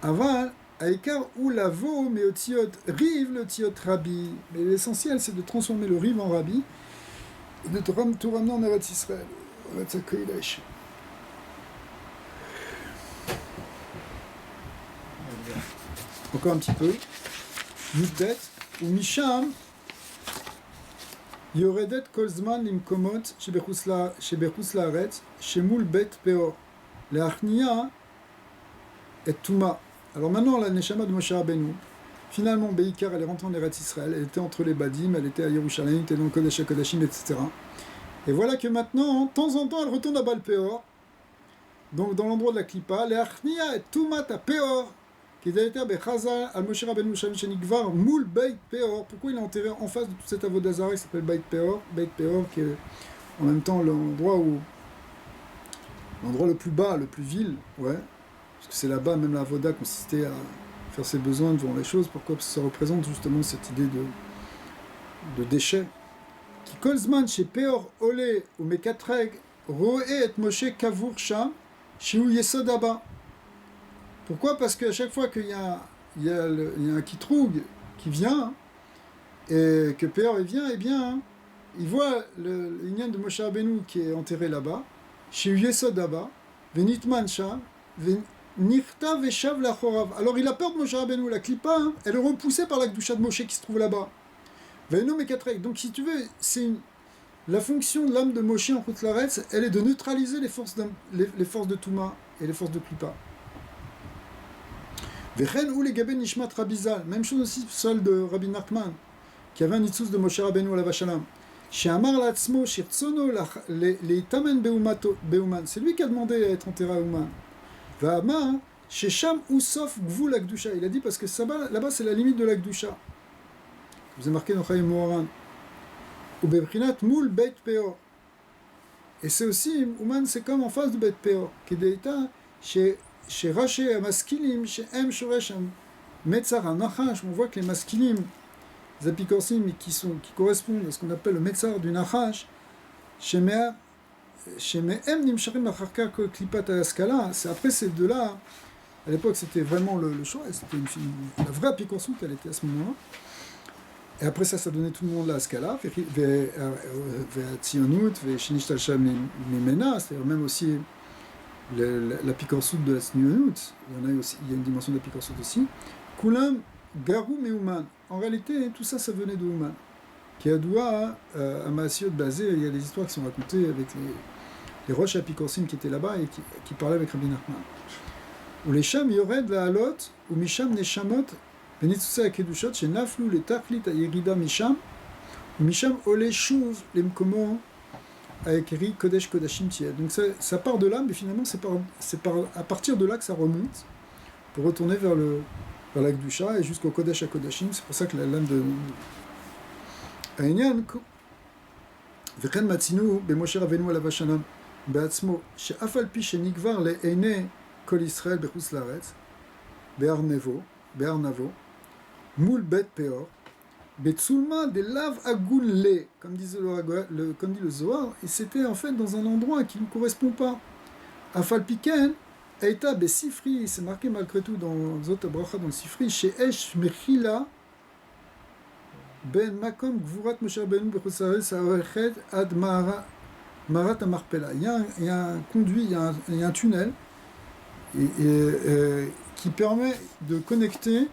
Aval, à Ikar ou Lavo, mais au Tziot rive, le Tziot Rabbi. Mais l'essentiel c'est de transformer le rive en Rabbi, et de tout ramener en Eretz Israël. Eretz HaKodesh. Encore un petit peu. Yudet, ou Misham, Yoredet Kolzman Limkomot, Shebechutz Laaretz, Shemul Bet Peor, Leachnia et Touma. Alors maintenant, la Neshama de Moshe Rabbeinu, finalement, Beikar, elle est rentrée en Eretz Israël, elle était entre les Badim, elle était à Yerushalayim, elle était dans le Kodesh HaKodashim, etc. Et voilà que maintenant, de temps en temps, elle retourne à Baal Peor, donc dans l'endroit de la Klippa, Leachnia et Tumat à Peor, qui est Bechazal al Moshe Rabbeinu Shem Shenikvar Moul Beit Peor. Pourquoi il est enterré en face de toute cette avodazara qui s'appelle Beit Peor, qui est en même temps l'endroit le plus bas, le plus vil, ouais, parce que c'est là-bas même la avoda consistait à faire ses besoins devant les choses. Pourquoi? Parce que ça représente justement cette idée de déchet. Qui kolzman chez Peor Ole ou Mekatreg Roe et Moshe Kavour Sham Shiu Yesod Abba. Pourquoi? Parce qu'à chaque fois qu'il y a un Kitroug qui vient, et que Peor vient, eh bien, il voit le Inyan de Moshe Rabbeinu qui est enterré là-bas, Shiu Yesod Abba, Venitman Sham, Nirta Veshav Lachorav. Alors il a peur de Moshe Rabbeinu, la Klippa, hein, elle est repoussée par la Kedusha de Moshe qui se trouve là-bas. Donc si tu veux, la fonction de l'âme de Moshe en Koutlaretz, elle est de neutraliser les forces de Touma et les forces de Klippa. Vechen ou les Gaben Nishmat Rabizal, même chose aussi celle de Rabbi Nachman, qui avait un Nitzuz de Moshe Rabbeinu à la Vachalam. Chez Amar Latzmo, Shirtsono, les Tamen Beuman, c'est lui qui a demandé à être enterré à Ouman. Va'amar, chez Sham Usof Gvul Akdusha, il a dit parce que là-bas c'est la limite de l'Akdusha. Vous avez marqué dans Chaim Moharan. Ou Bebrinat Moul Beit Peor. Et c'est aussi, Ouman, c'est comme en face de Beit Peor. Kedeita, chez Raché Amaskilim, chez M Shoresh Metzar Nachash, on voit que les Maskilim, les Apikorsim, qui correspondent à ce qu'on appelle le Metzar du Nachash, chez Mehem Nimsharim Acharka Klipat Askala, après ces deux-là, à l'époque c'était vraiment le choix, c'était la vraie Apikorsim qu'elle était à ce moment-là. Et après ça donnait tout le monde la Skala, Tzionut, Shinishtal Sham Mimena, c'est-à-dire même aussi l'apikorsut de la Tzionut, il y a une dimension d'apikorsut aussi. Kulam, Garou Meuman. En réalité, tout ça venait de Ouman. Qui a doua à Maasiot basé, il y a des histoires qui sont racontées avec les roches apikorsim qui étaient là-bas et qui parlaient avec Rabbi Nachman. Ou les Sham Yored la Halot, ou Misham Neshamot, Benitsusa Akedushot, chez Naflou, les Taklit, Ayerida Misham, Misham Ole Shuv, les Mkomo, avec Eri Kodesh Kodashim Tied. Donc ça part de là, mais finalement c'est à partir de là que ça remonte, pour retourner vers la Kedusha et jusqu'au Kodesh à Kodashim. C'est pour ça que la lame de Aïnyan, Veken Matzinu, Bemoshe Rabbeinu Alav Hashanam, Beatzmo, She'af al pi shenikvar le'ene Kol Israël bechutz laaretz, Be'arnavo, Moul Bet Peor, Betsulma de Lav Agun Le, comme dit le Zohar, et c'était en fait dans un endroit qui ne correspond pas. Afalpiken, Eita Besifri, c'est marqué malgré tout dans Zot Bracha, dans le Sifri, chez Esh Mechila, Ben Makom Gvurat Moshe Rabbeinu bechutz laaretz, Arechet Ad Marat Amarpela. Il y a un conduit, il y a un tunnel qui permet de connecter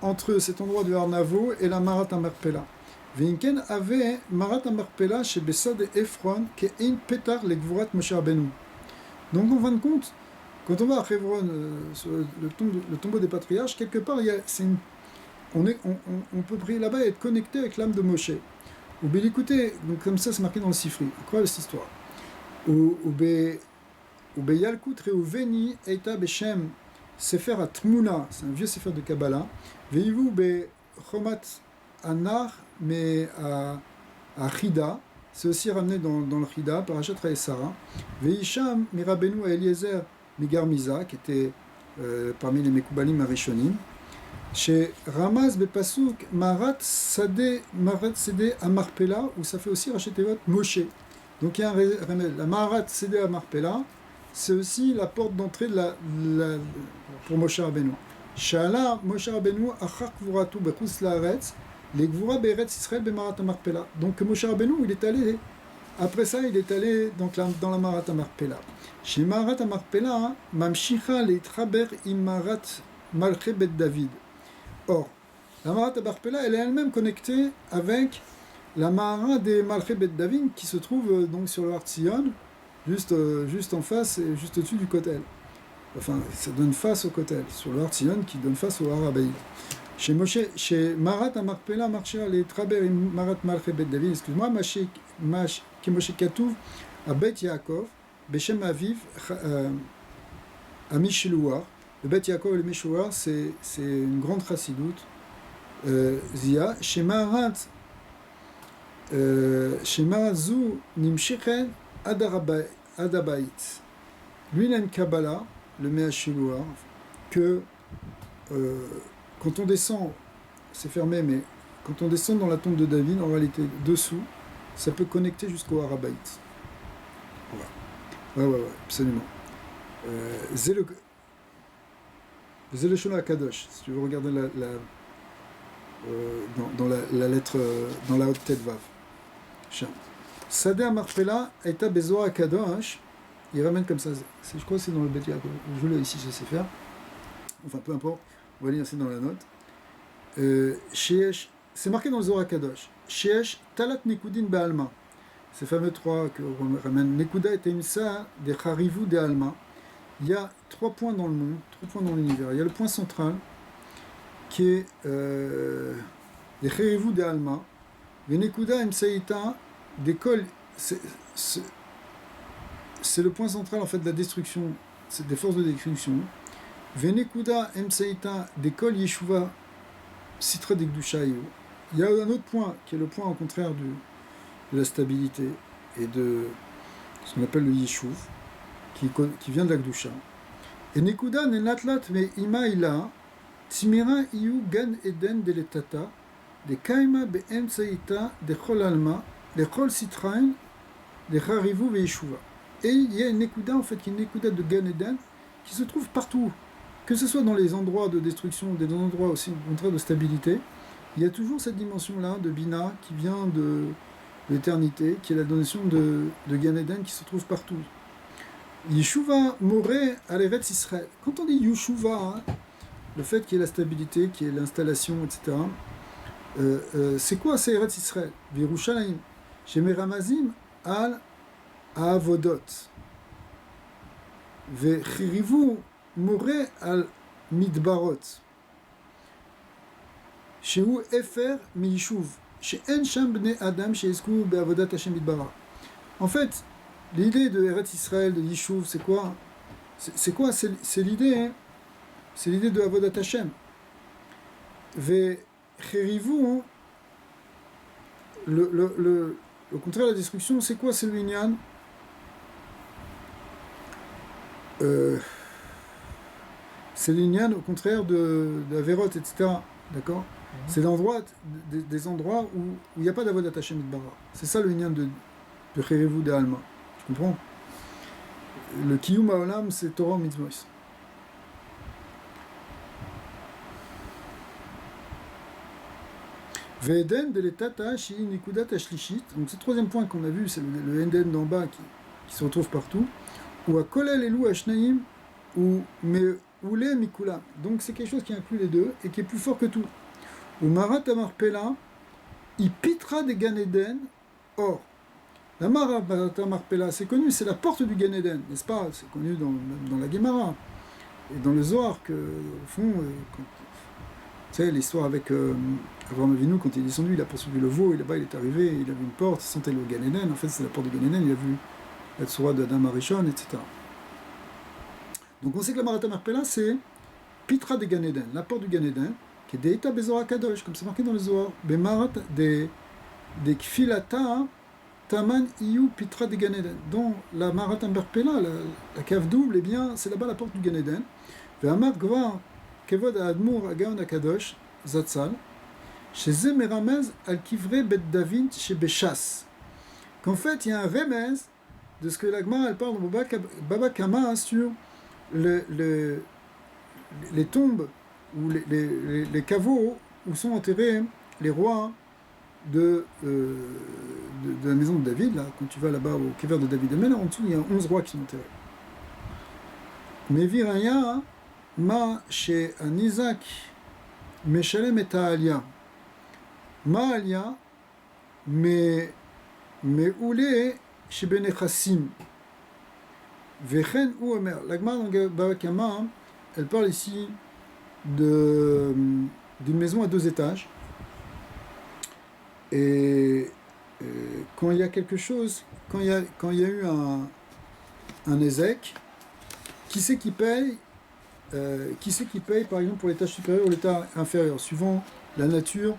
entre cet endroit de Arnavo et la Marat Amarpela. Vinken avait Marat Amarpela chez Bessad et Ephron, qui est un pétard les Gvurat Moshe Rabbeinu. Donc en fin de compte, quand on va à Hebron, sur le tombeau des patriarches, quelque part, on peut prier là-bas et être connecté avec l'âme de Moshe. Ou bien écoutez, donc comme ça c'est marqué dans le Sifri. Incroyable cette histoire. Ou Yalkut Reuveni Eita Beshem Sefer Atmuna, c'est un vieux Sefer de Kabbalah. Veivu Be Chomat Anar, mais à Chida, c'est aussi ramené dans le Chida, par Parashat Sarah. Veisham Mirabenu Eliezer Migarmiza, qui était parmi les Mekoubalim Arishonim. Chez Ramaz Bepasuk Marat Sede Amarpela, où ça fait aussi Rachetevot Moshe. Donc il y a un remède. La Marat Sede Amarpela, c'est aussi la porte d'entrée pour Moshe Rabbeinu. Shala Moshe Rabbeinu achar Gvuratu bechutz laaretz, les Gvura be'eretz Israël be'marat Amarpela. Donc Moshe Rabbeinu, il est allé, après ça, il est allé dans la Marat Amarpela. Chez Marat Amarpela, mamshicha leitraber im Marat Malche Bet David. Or, la Marat Amarpela, elle est elle-même connectée avec la Marat des Malche Bet David, qui se trouve donc sur le Har Tzion, juste en face et juste au-dessus du Kotel. Enfin, ça donne face au Kotel, sur le Har Tzion qui donne face au Har Habayit. Chez Marat Amarpela, Marcher les Traber et Marat Malche Bet David, excuse-moi, כמו שכתוב, הבית יעקב, בשם אביו, המשלוח. Le Bet Yaakov et le Meshouar, c'est une grande chassidoute. Zia, Shemarat Zu Nimshechen Adabait. Lui, il a une Kabbalah, le Me'ashelouar, que quand on descend, c'est fermé, mais quand on descend dans la tombe de David, en réalité, dessous, ça peut connecter jusqu'au Harabait. Voilà. Ouais, absolument. C'est le Shona Kadosh, si tu veux regarder dans la lettre, dans la haute tête Vav. Sadeh Marpella Eta Bezoar Kadosh, il ramène comme ça, je crois que c'est dans le Bet Yaakov, je l'ai ici, je sais faire. Enfin, peu importe, on va lire, c'est dans la note. C'est marqué dans le Zohar Kadosh. Sheesh Talat Nekudin Be'alma. Ces fameux trois que on ramène. Nekuda et Imsa de Charivu de Alma. Il y a 3 points dans le monde, 3 points dans l'univers. Il y a le point central qui est le Charivu de Alma. Le Nekuda Imsaïta d'école. C'est le point central en fait de la destruction, c'est des forces de destruction. Venekuda Imsaïta d'école Yeshuva Sitra Dekdushayu. Il y a un autre point qui est le point au contraire de la stabilité et de ce qu'on appelle le Yeshuv, qui vient de la Gdusha. Et Nekuda Nenatlat me Imaïla Tsimira Iyu Gan Eden de l'Etata de Kaima Be'em Saïta de Chol Alma de Chol Sitrain de Charivu Ve'Yeshuva. Et il y a une Nekuda en fait qui est une Nekuda de Gan Eden qui se trouve partout, que ce soit dans les endroits de destruction, des endroits aussi au contraire de stabilité. Il y a toujours cette dimension-là de Bina qui vient de l'éternité, qui est la notion de Gan Eden qui se trouve partout. Yeshuva Moré à l'Eretz Israël. Quand on dit Yeshuva, le fait qu'il y ait la stabilité, qu'il y ait l'installation, etc., c'est quoi? C'est Eretz Israël. Virushalayim. Shemeramazim al Avodot. Vechirivu Moré al Midbarot. Shehu Efer Miyishuv. She'en Sham Bnei Adam She'ezku Be'avodat Hashem Midbara. En fait, l'idée de Eretz Israël, de Yishuv, c'est quoi? C'est quoi? C'est l'idée, hein? C'est l'idée de Avodat Hashem. Ve Cherivu, au contraire, la destruction, c'est quoi? C'est le Inyan. C'est l'Inyan, au contraire de la Vérot, etc. D'accord? C'est l'endroit, des endroits où il n'y a pas d'Avodat Hashem Midbara. C'est ça le Inyan de Cherivu de Alma. Tu comprends? Le Kiyum Haolam, c'est Torah Mitzvot. Ve'eden de l'etata shi nikudat ashlishit. Donc c'est le troisième point qu'on a vu, c'est le Eden d'en bas qui se retrouve partout. Ou à kolel elu ashnaim ou me'ule mikula. Donc c'est quelque chose qui inclut les deux et qui est plus fort que tout. Ou marat amarpela ipitra de Gan Eden. Or la Marat Marpella, c'est connu, c'est la porte du Gan Eden, n'est-ce pas? C'est connu dans la Gemara et dans le Zohar que, au fond, tu sais, l'histoire avec Avraham Avinu, quand il est descendu, il a poursuivi le veau, et là-bas il est arrivé, il a vu une porte, il sentait le Gan Eden, en fait c'est la porte du Gan Eden, il a vu la Tzora d'Adam Arishon, etc. Donc on sait que la Marat Marpella, c'est Pitra de Gan Eden, la porte du Gan Eden, qui est Deita Bezora Kadosh, comme c'est marqué dans le Zohar, Bemarat de Kfilata, Taman Iyu Pitra de Gan Eden. Dans la Marat Marpella, la cave double, eh bien, c'est là-bas la porte du Gan Eden. Ve'amar Gvar Kevod Admur Agaon Akadosh Zatzal, chez Zemeramez Al-Kivre Bet David chez Bechas. Qu'en fait, il y a un remez de ce que la Gemara elle parle dans Baba Kama sur les tombes ou les caveaux où sont enterrés les rois de la maison de David, là, quand tu vas là-bas au Kever de David Amen, en dessous il y a 11 rois qui sont enterrés. Mais Viraya, Ma chez un Isaac, Meshalem et Alia. Ma Alia, mais Oulé chez Benechassim. Vechen ou Omer. L'Agmar dans Babakama, elle parle ici d'une maison à 2 étages. Et quand il y a quelque chose quand il y a eu un ézec, qui c'est qui paye par exemple pour l'étage supérieur ou l'étage inférieur, suivant la nature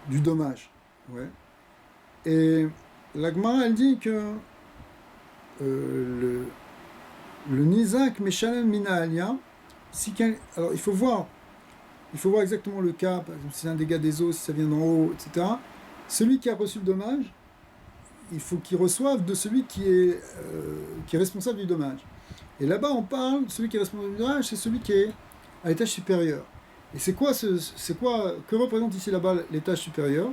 du dommage. Ouais. Et la Gemara, elle dit que le Nizak Meshalem Mina Alia, alors il faut voir exactement le cas, par exemple si c'est un dégât des eaux, si ça vient d'en haut, etc. Celui qui a reçu le dommage, il faut qu'il reçoive de celui qui est responsable du dommage. Et là-bas, on parle, celui qui est responsable du dommage, c'est celui qui est à l'étage supérieur. Et que représente ici là-bas l'étage supérieur?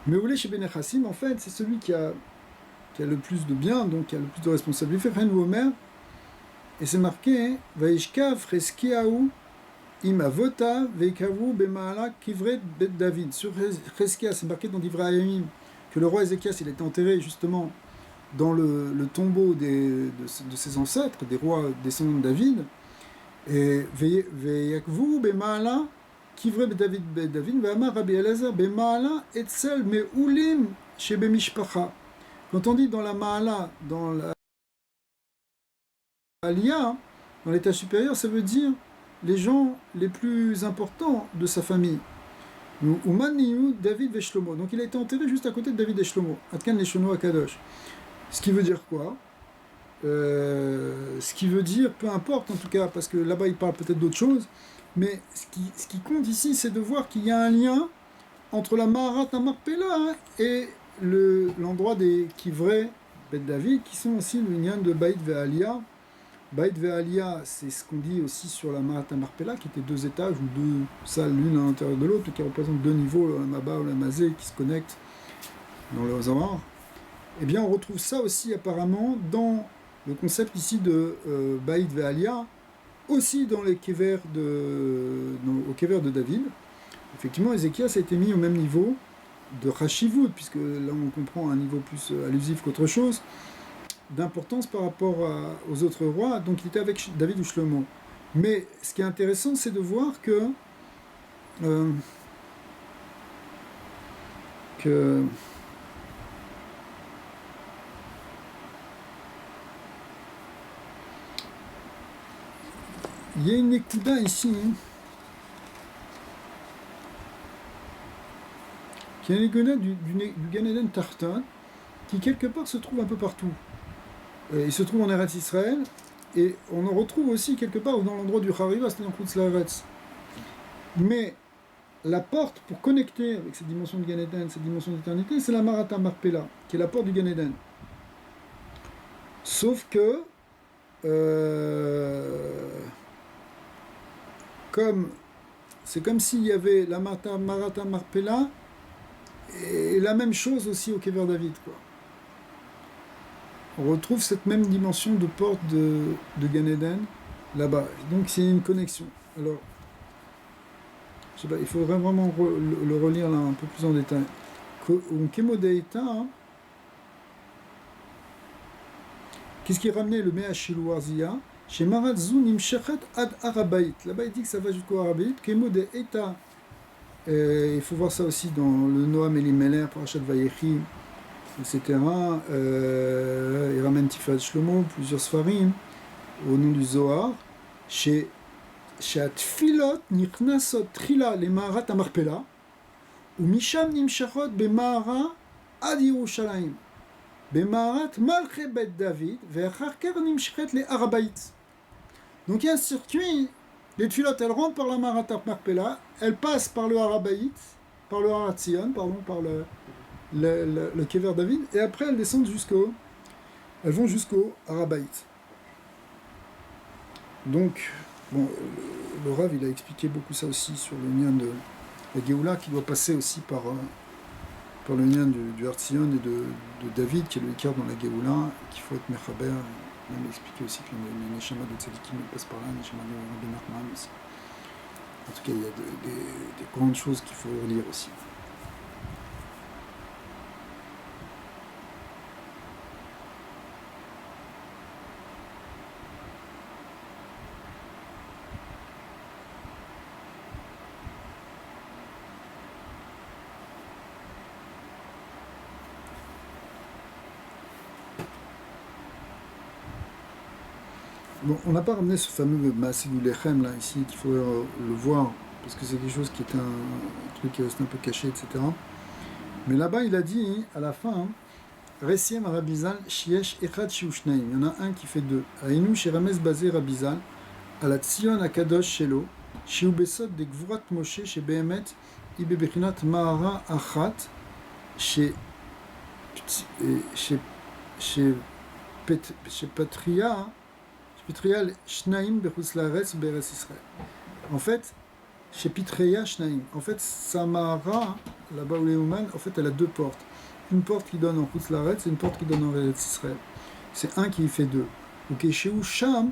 Mais vous voulez chez Ben Chassim, en fait, c'est celui qui a le plus de biens, donc qui a le plus de responsabilités. Et c'est marqué, Vaishkav Cheskiahu Imavota Veikavu Bemaala Kivret Bet David. Sur Cheskia, c'est marqué dans Divrayim que le roi Ézéchias, il était enterré justement dans le tombeau de ses ancêtres, des rois descendants de David. Et Veikvu Bemaala Kivret Bet David Bet David, Ve'amar Rabbi Elazar Bemaala Etzel Meulim Shebe Mishpacha. Quand on dit dans la Maala, dans la Aliyah, dans l'étage supérieur, ça veut dire les gens les plus importants de sa famille. Umaniyu David et Shlomo. Donc il a été enterré juste à côté de David et Shlomo. Atkan les Shono Akadosh. Ce qui veut dire quoi? Ce qui veut dire, peu importe en tout cas, parce que là-bas il parle peut-être d'autre chose, mais ce qui compte ici, c'est de voir qu'il y a un lien entre la Maharat Amarpela et l'endroit des Kivrei Bet David, qui sont aussi le lien de Baït Ve'aliyah. Baït Ve'aliyah, c'est ce qu'on dit aussi sur la Maharat Amarpela, qui était 2 étages ou 2 salles l'une à l'intérieur de l'autre, qui représentent 2 niveaux, le Maba ou la Mazé, qui se connectent dans le Zohar. Eh bien, on retrouve ça aussi apparemment dans le concept ici de Baït Ve'aliyah, aussi dans les Kever au Kever de David. Effectivement, Ézéchias a été mis au même niveau de Chashivut, puisque là on comprend un niveau plus allusif qu'autre chose, d'importance par rapport aux autres rois, donc il était avec David ou Shlomo. Mais ce qui est intéressant, c'est de voir que il y a une ékouda ici, qui est une ékouda du Gan Eden Tartan, qui quelque part se trouve un peu partout. Il se trouve en Eretz Israël, et on en retrouve aussi quelque part dans l'endroit du Hariva, c'est dans Chutz La'aretz. Mais la porte pour connecter avec cette dimension de Gan Eden, cette dimension d'éternité, c'est la Maharat Amarpela, qui est la porte du Gan Eden. Sauf que, c'est comme s'il y avait la Maharat Amarpela et la même chose aussi au Kever David, quoi. On retrouve cette même dimension de porte de Gan Eden là-bas. Donc c'est une connexion. Alors, je sais pas, il faudrait vraiment le relire là un peu plus en détail. Kemodeita, qu'est-ce qui ramenait le Me'ashilou Arzia? Chez Maratzu Nimshechet ad Arabait. Là-bas il dit que ça va jusqu'au Arabait. Kemodeita. Il faut voir ça aussi dans le Noam Elimelech, Parashat Vayechi, etc. Il ramène Tifat Shlomo, plusieurs Sfarim, au nom du Zohar. Chez Atfilot Niknasot Trila le Maharat Amarpela, ou Misham Nimshachot Bemahara Ad Yerushalayim, Bemaharat Malche Bet David, Ve'acharker Nimshachet le Arabait. Donc il y a un circuit, les Tfilot elles rentrent par la Maharat Amarpela, elles passent par le Arabait, par le Haratzion, pardon, par le Kever David, et après elles descendent elles vont jusqu'au Arabait. Donc, bon, le Rav il a expliqué beaucoup ça aussi sur le lien de la Géoula qui doit passer aussi par le lien du Haratzion et de David qui est le Ikar dans la Géoula, qu'il faut être Mechaber. Il a expliqué aussi que les Neshama de Tzadikim passent par là, les Neshama de Rabbi Nachman aussi. En tout cas, il y a des grandes choses qu'il faut relire aussi. Bon, on n'a pas ramené ce fameux Maaseh du Lechem là ici, qu'il faut le voir, parce que c'est quelque chose qui est un truc qui reste un peu caché, etc. Mais là-bas, il a dit à la fin, Resiem Rabizal, Shiesh Echad Shiushnaim. Il y en a un qui fait deux. Aïnou Sherames Bazé Rabizal, à la Tzion Akadosh Shelo, Shiu Besot de Gvurat Moshe, chez Behemet, Ibe Bechinat Mahara Achat, chez Patria, Pitria Shnaim Bechutz Laaretz Beres Israël. En fait, chez Pitria Shnaim, en fait, Samara, là-bas où les Ouman, en fait, elle a deux portes. Une porte qui donne en Chutz Laaretz et une porte qui donne en Eretz Israël. C'est un qui y fait deux. Ou Keshéou Sham,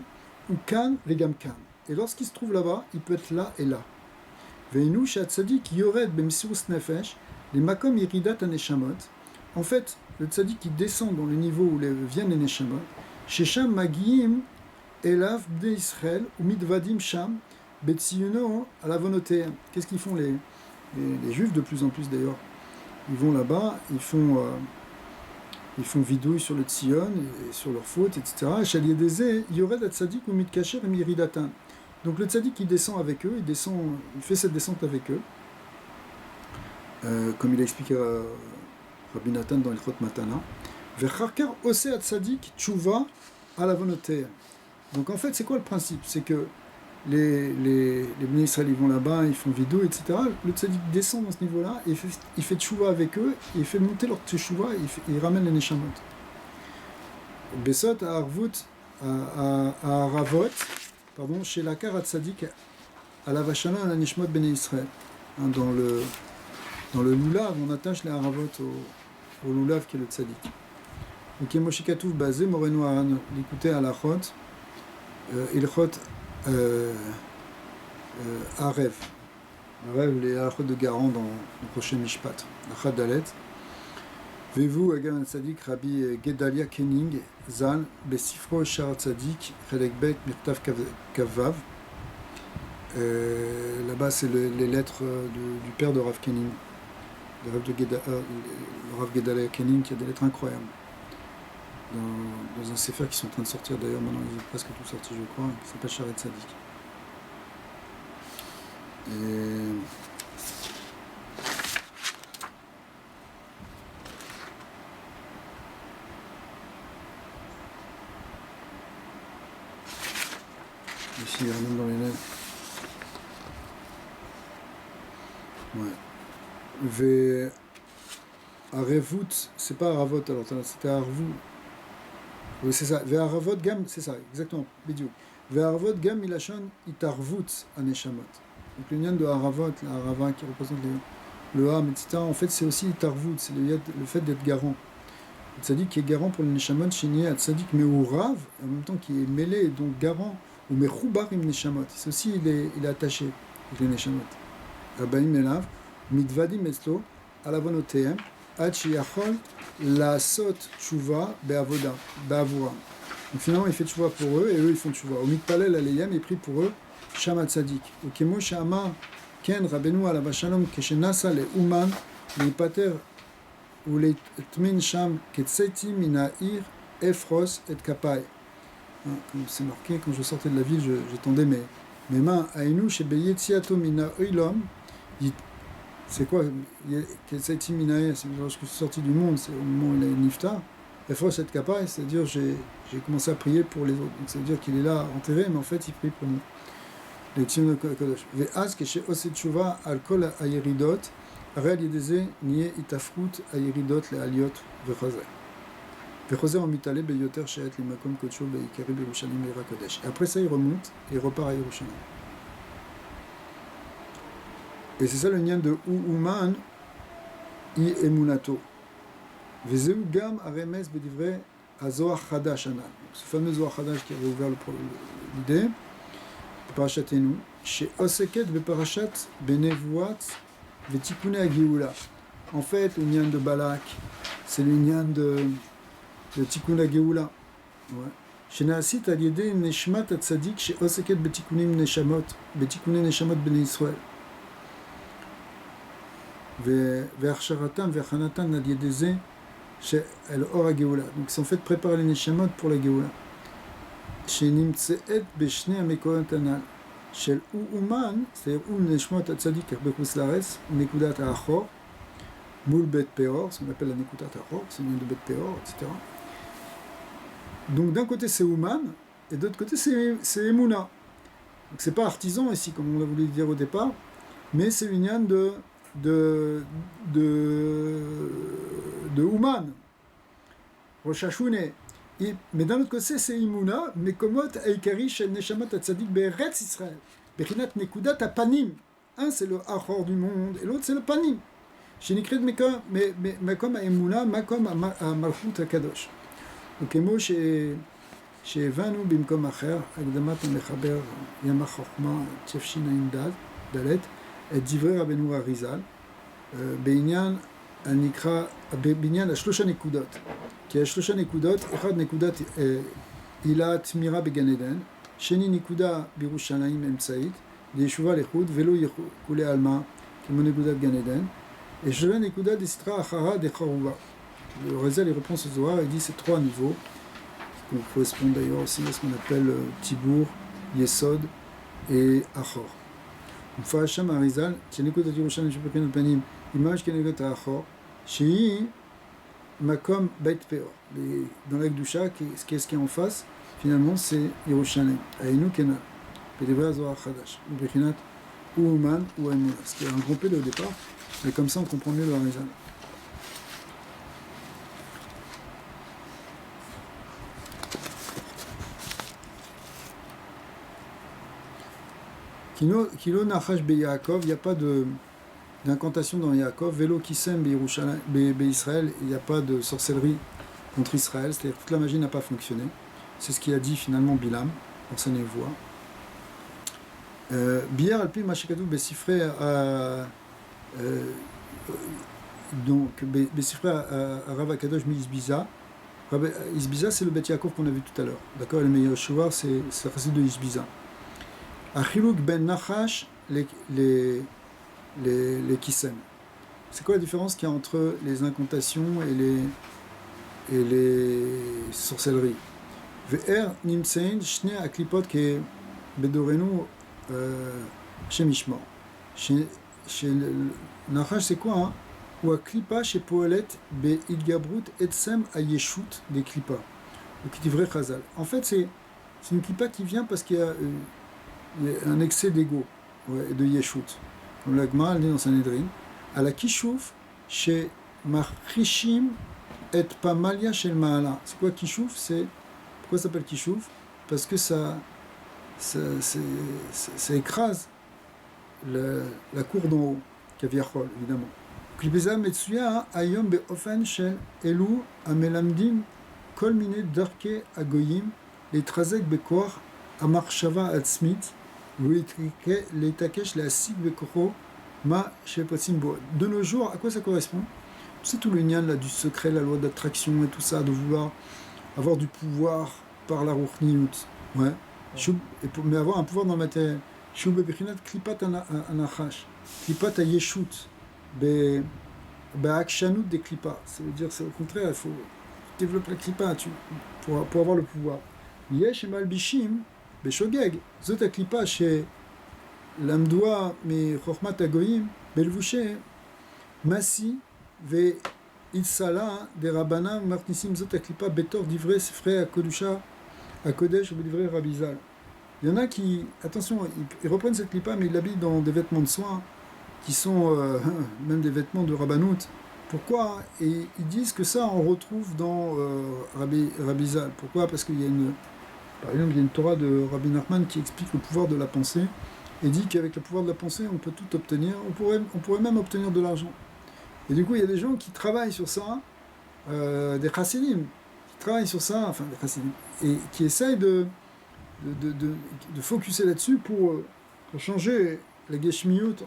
ou Kan, Vegam Kan. Et lorsqu'il se trouve là-bas, il peut être là et là. Veinu Shatzadik Yored Bemsirus Nefesh, les Makom Yiridat Aneshamot. En fait, le tzaddik qui descend dans le niveau où viennent les Neshamot, chez Sham Magiim, Elav Bde Israël, ou Midvadim Sham, Betsiyuno, à la volonté. Qu'est-ce qu'ils font les Juifs de plus en plus d'ailleurs? Ils vont là-bas, ils font vidouille sur le Tzion et sur leurs fautes, etc. Shaliedeze, Yored Tzadik ou Midkacher et Miridatan. Donc le tzaddik qui descend avec eux, il fait cette descente avec eux, comme il a expliqué à Rabbi Nathan dans Ilchot Matana. Vecharkar ose Tzadik Tchouva à la volonté. Donc en fait, c'est quoi le principe? C'est que les Bnei Israël, ils vont là-bas, ils font vidéo, etc. Le tzaddik descend dans ce niveau-là, et il fait tchouva avec eux, et il fait monter leur tchouva, et il ramène les neshamot. Besot à Arvut, à Aravot, pardon, chez la Kar Tzadik, à la Vachana, à la Nishmot Bnei Israël. Hein, dans le Lulav, on attache les Aravot au Lulav qui est le tzaddik. Ok, Moshe Katouf basé, Moreno Aran, l'écouter à la Chot, Ilchot Arev, les halachot de Garan dans le prochain Mishpat, Achat Dalet. Vez-vous, Agan Tzadik, Rabbi Gedalia Kenning, Zal, Besifro Shar Tzadik, Chelek Bet, Mirtav Kavav. Là-bas, c'est les lettres du père de Rav Kenning, le Rav Gedalia Kenning, qui a des lettres incroyables. Dans un sefer qui sont en train de sortir, d'ailleurs maintenant ils sont presque tous sortis je crois, qui s'appelle Sharet Tzadik. Ici, même dans les lettres. Ouais. Arevut, c'est pas Aravot, alors c'était Arvou. Oui, c'est ça. Ve'aravot gam, c'est ça, exactement. Bidiou. Ve'aravot gam ilachon itarvut aneshamot. Donc le lien de Aravot, l'Arava qui représente le Ham, etc. En fait, c'est aussi itarvut, c'est le fait d'être garant. Le tzaddik qui est garant pour le neshamot, chénier à tzaddik me'urav, en même temps qui est mêlé, donc garant, ou me'chubar im neshamot. C'est aussi, il est attaché avec les neshamot. Rabbaim elav, midvadim eslo, alavonotehem, Ad sheyachol la sot tshuva be'avoda, be'avura. Donc finalement, il fait tshuva pour eux et eux ils font tshuva. Au mitpalel aleyam est pris pour eux Shama Tzadik. Au kemo shama ken rabenu ala vashalom keshenasa le uman le pater ou le tmin sham ketseti mina ir efros et kapai. Comme c'est marqué, quand je sortais de la ville, je tendais mes mains à Enou chez Beyetziato mina oilom. C'est quoi Ketseti Minae, c'est lorsque je suis sorti du monde, c'est au moment où il est Niftar. Efros et Kapai, c'est-à-dire j'ai commencé à prier pour les autres. Donc ça veut dire qu'il est là enterré, mais en fait il prie pour nous. Les Tzion Kodesh. Ve'az keshe oset tshuva al kol hayeridot, הרי על ידי זה נהיה התהפכות הירידות לעליות וחוזר. וחוזר מתעלה ביותר שייט למקום קודשו בעיקרי בירושלים לעיר הקודש. Après ça, il remonte et repart à Yerushalayim. Et c'est ça le lien de Ouman I Emunato. Vezeu gam aremes bedivre Azohar Chadash Anal. Ce fameux Zohar Chadash qui avait ouvert l'idée, Parashatenu, chez Oseket Beparashat Benevuat Vetikune Agioula. En fait, le lien de Balak, c'est le lien de Tikkun Agioula. Chez Naasit Aliede Neshmat Atzadik, chez Oseket Betikunim Neshamot, Betikune Neshamot Ben Israël. והכשרתם והכנתן על ידי זה שאל אור הגאולה. Donc c'est en fait préparer les neshamot pour la géoula. שנמצאת בשני המקומות הנ"ל, של אומן, c'est-à-dire où נשמות הצדיק בחוץ לארץ, נקודת האחור, מול בית פאור, ce qu'on appelle la נקודת האחור, c'est le nom de בית פאור, etc. Donc d'un côté c'est Ouman, et de l'autre côté c'est Emouna. Donc c'est pas artisan ici, comme on l'a voulu dire au départ, mais c'est une yann de Ouman, Rosh Hashouné. Mais d'un autre côté, c'est Imuna, Mekomot Eikari Shel Neshamat Atzadik Be'eretz Israël. Bechinat Nekudat Apanim. Un, c'est le Achor du monde, et l'autre, c'est le Panim. Shenikret Mekom Emuna, Makom Malchut HaKadosh. וכמו שהבנו במקום אחר, הקדמת המחבר ים החוכמה תשע"ד, את דברי רבנו אריז"ל, בעניין הנקרא, בעניין השלוש הנקודות. כי יש שלוש הנקודות, אחד נקודת עילה תמירה בגן עדן, שני נקודה בירושלים אמצעית, לישובה לחוד ולא יכולי עלמא, כמו נקודת גן עדן, ושלוש נקודה דסתרא אחרא דחרובה. Le Rézel, il reprend ce Zohar et dit ces trois niveaux, qui correspondent d'ailleurs aussi à ce qu'on appelle Tibour, Yesod et Achor. מופע השם האריז"ל, שנקודת ירושלים שבקן הפנים, image כנקודת האחור, שהיא מקום בית פאור. Dans la Kedusha, ce qui est en face, finalement, c'est Yerushalayim. היינו כנ"ל, בדברי הזוהר החדש, מבחינת ou Ouman ou Emouna. Ce qui est un gros P au départ, mais comme ça on comprend mieux le Harizal. Kilo Nachash be Yaakov, il n'y a pas d'incantation dans Yaakov. Vélo Kisem be Israël, il n'y a pas de sorcellerie contre Israël, c'est-à-dire que toute la magie n'a pas fonctionné. C'est ce qu'il a dit finalement Bilam dans sa névoie. Bière Alpi Mashikatu Besifré donc Besifré à Rav Akadosh mi Isbiza. Isbiza, c'est le Bet Yaakov qu'on a vu tout à l'heure. D'accord, le meilleur Shouar, c'est la racine de Isbiza. Achiluk ben Nachash, les Kisem. C'est quoi la différence qu'il y a entre les incantations et les sorcelleries? Ve'er nimsein shne aklipot ke bedorenu shemishma. Chez Nachash, c'est quoi, hein? Ou aklipa chez Poelet be idgabrut etsem ayeshut des klipa. Ou qui dit vrai chazal. En fait, c'est une klipa qui vient parce qu'il y a un excès d'ego, ouais, de yeshut. Comme la Gemara dit dans Sanhedrin, à la kishouf chez Marchishim et Pamalia chez le Maala. C'est quoi kishouf? Pourquoi ça s'appelle kishouf? Parce que ça écrase la cour d'en haut, Kaviachol, évidemment. Klibeza Metsuya Ayom Beofen Shel Elu Amelamdim Kol Mine Darke Agoyim les Trazek Bekoar Amarshava Atzmit les Takesh la Sik Bekoro Ma Shepotzim Bo. De nos jours, à quoi ça correspond? C'est tout le nian là du secret, la loi d'attraction et tout ça, de vouloir avoir du pouvoir par la Ruchniut. Ouais. Mais avoir un pouvoir dans la matière. Shub Bechinat Klipat Anachash. Klipat Ayeshut. Akshanut des Klipa. Ça veut dire, c'est au contraire, il faut développer la Klipa pour avoir le pouvoir. Yesh Malbishim. Beshogeg, zot aklipa chez l'amdoua mais chormat agoyim belvouché massi ve itsala des rabbanim martnissim zot aklipa betor divrei sefrei akodusha akodesh ou divrei rabizal. Il y en a qui, attention, ils reprennent cette klipa mais ils l'habillent dans des vêtements de soins qui sont même des vêtements de rabbanout. Pourquoi? Et ils disent que ça on retrouve dans Rabizal. Pourquoi? Parce qu'il y a par exemple, il y a une Torah de Rabbi Nachman qui explique le pouvoir de la pensée et dit qu'avec le pouvoir de la pensée, on peut tout obtenir. On pourrait même obtenir de l'argent. Et du coup, il y a des gens qui travaillent sur ça, des chassidim, qui travaillent sur ça, enfin des chassidim, et qui essayent de focuser là-dessus pour changer la geshmiyut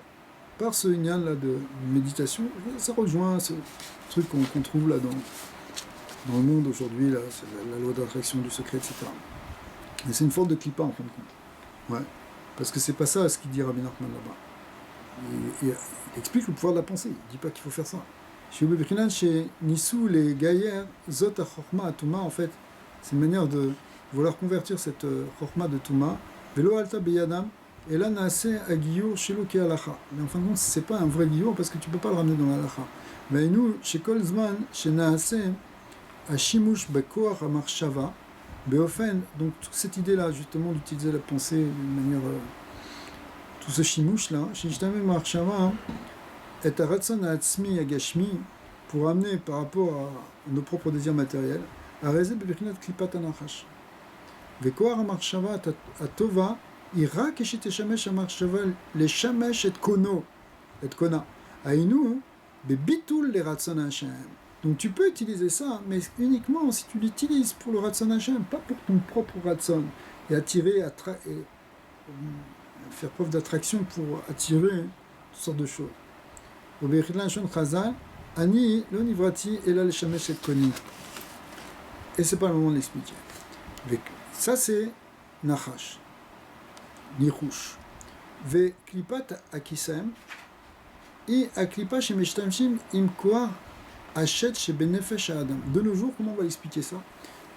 par ce inyan là de méditation. Ça rejoint ce truc qu'on trouve là dans le monde aujourd'hui, là, c'est la loi d'attraction du secret, etc. Et c'est une forme de clipa en fin de compte. Ouais. Parce que c'est pas ça ce qu'il dit Rabbi Nachman là-bas. Il explique le pouvoir de la pensée. Il dit pas qu'il faut faire ça. Chez Ubebekhinan, chez Nissou, les Gaïer, Zot Achorma Atuma, en fait, c'est une manière de vouloir convertir cette Chokhma de Touma, Velo Alta Beyadam, et là, Naase Agiyur Shelo Ke Halacha. Mais en fin de compte, c'est pas un vrai Giyur parce que tu peux pas le ramener dans l'Halacha. Mais nous, chez Kol Zman, chez Naase, Hashimush Bekoar Amarshava, Beofen, donc toute cette idée-là, justement, d'utiliser la pensée d'une manière. Tout ce Shimush-là, chez Jitame Marshava, est à Ratsan Atzmi Agashmi, pour amener par rapport à nos propres désirs matériels, à Rezé Bebechinat Klipat Anachash. Vekoar Amarshava Atova, Ira Keshiteshamesh Amarshava, les Shamesh et Kono, et Kona. Aïnou, Bebitul les Ratsan Hashem. Donc tu peux utiliser ça, mais uniquement si tu l'utilises pour le Ratsan Hashem, pas pour ton propre Ratsan, et attirer, et faire preuve d'attraction pour attirer toutes sortes de choses. Ani lo nivrati ela le shamesh et koni. Et c'est pas le moment de l'expliquer. Ça c'est nachash, nichush. Ve klipat akisem et aklipa chez meshtamshim im koar achet chez benefesh adam. De nos jours, comment on va expliquer ça?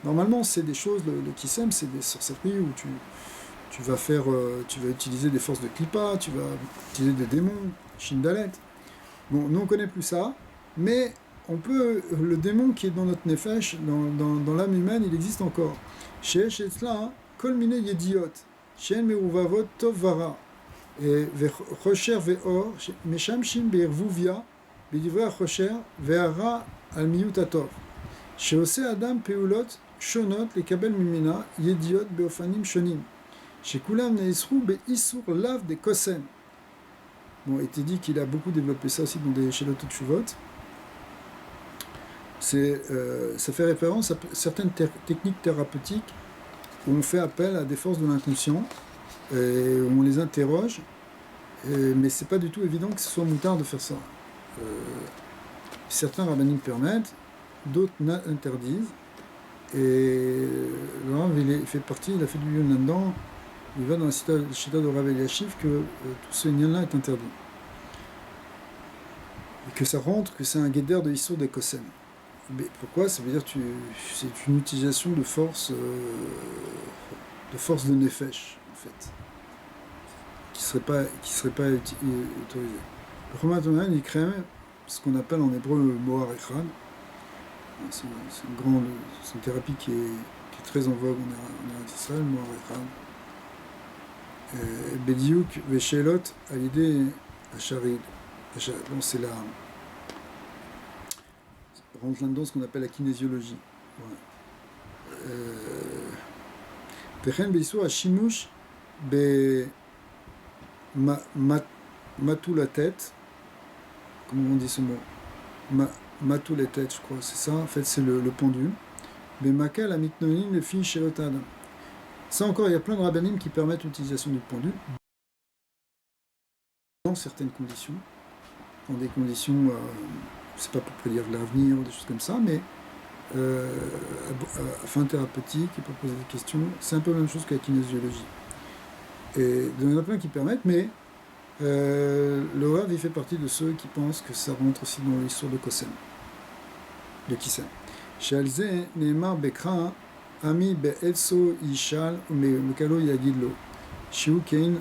Normalement, c'est des choses, le kisem, c'est des sorcelleries où tu vas faire, tu vas utiliser des forces de klipa, tu vas utiliser des démons, shindalet. Bon, nous on connaît plus ça, mais on peut, le démon qui est dans notre nefesh, dans l'âme humaine, il existe encore. Chez cela, kol mine yediot, chez meruvavot tov vara, et rocher veor, meshamshim beirvuvia, bedivra rocher veara al miyutatov. Chez ose adam peulot shonot les kabel mimina yediot beofanim shonim. Chez Koulam Neisrou Isur Lav des Kosen. Bon, il était dit qu'il a beaucoup développé ça aussi dans des Shelot Tshuvot. Ça fait référence à certaines techniques thérapeutiques où on fait appel à des forces de l'inconscient, et où on les interroge, mais c'est pas du tout évident que ce soit moutard de faire ça. Certains rabbinim permettent, d'autres interdisent, et le Rav, il fait partie, il a fait du lieu là-dedans. Il va dans la cité de Rav Eliashiv que tout ce lien-là est interdit. Et que ça rentre, que c'est un guéder de l'histoire des Kosen. Mais pourquoi? Ça veut dire que c'est une utilisation de force de nefesh, en fait, qui serait pas autorisée. Le Chomat il crée ce qu'on appelle en hébreu le Mohar Echad. C'est une thérapie qui est très en vogue en Israël, le Mohar Echad. Bediouk Veshelot à l'idée Hacharid. Bon, c'est là. Rentre là-dedans ce qu'on appelle la kinésiologie. Pechen Beissour Hashimush Be Matou la tête. Comment on dit ce mot? Matou la tête, je crois, c'est ça. En fait, c'est le pendule. Be Maka la mitnonim le fi Shelot Adam. Ça encore, il y a plein de rabbinim qui permettent l'utilisation du pendule dans certaines conditions, dans des conditions, c'est pas pour prédire l'avenir ou des choses comme ça, mais à fin thérapeutique et pour poser des questions, c'est un peu la même chose que la kinésiologie. Et il y en a plein qui permettent, mais le Rav, il fait partie de ceux qui pensent que ça rentre aussi dans l'histoire de Kosen, de Kisem. Chez Alze, Neymar Bekra, Ami be'etso yishal umekalo yagidlo. Shiu kein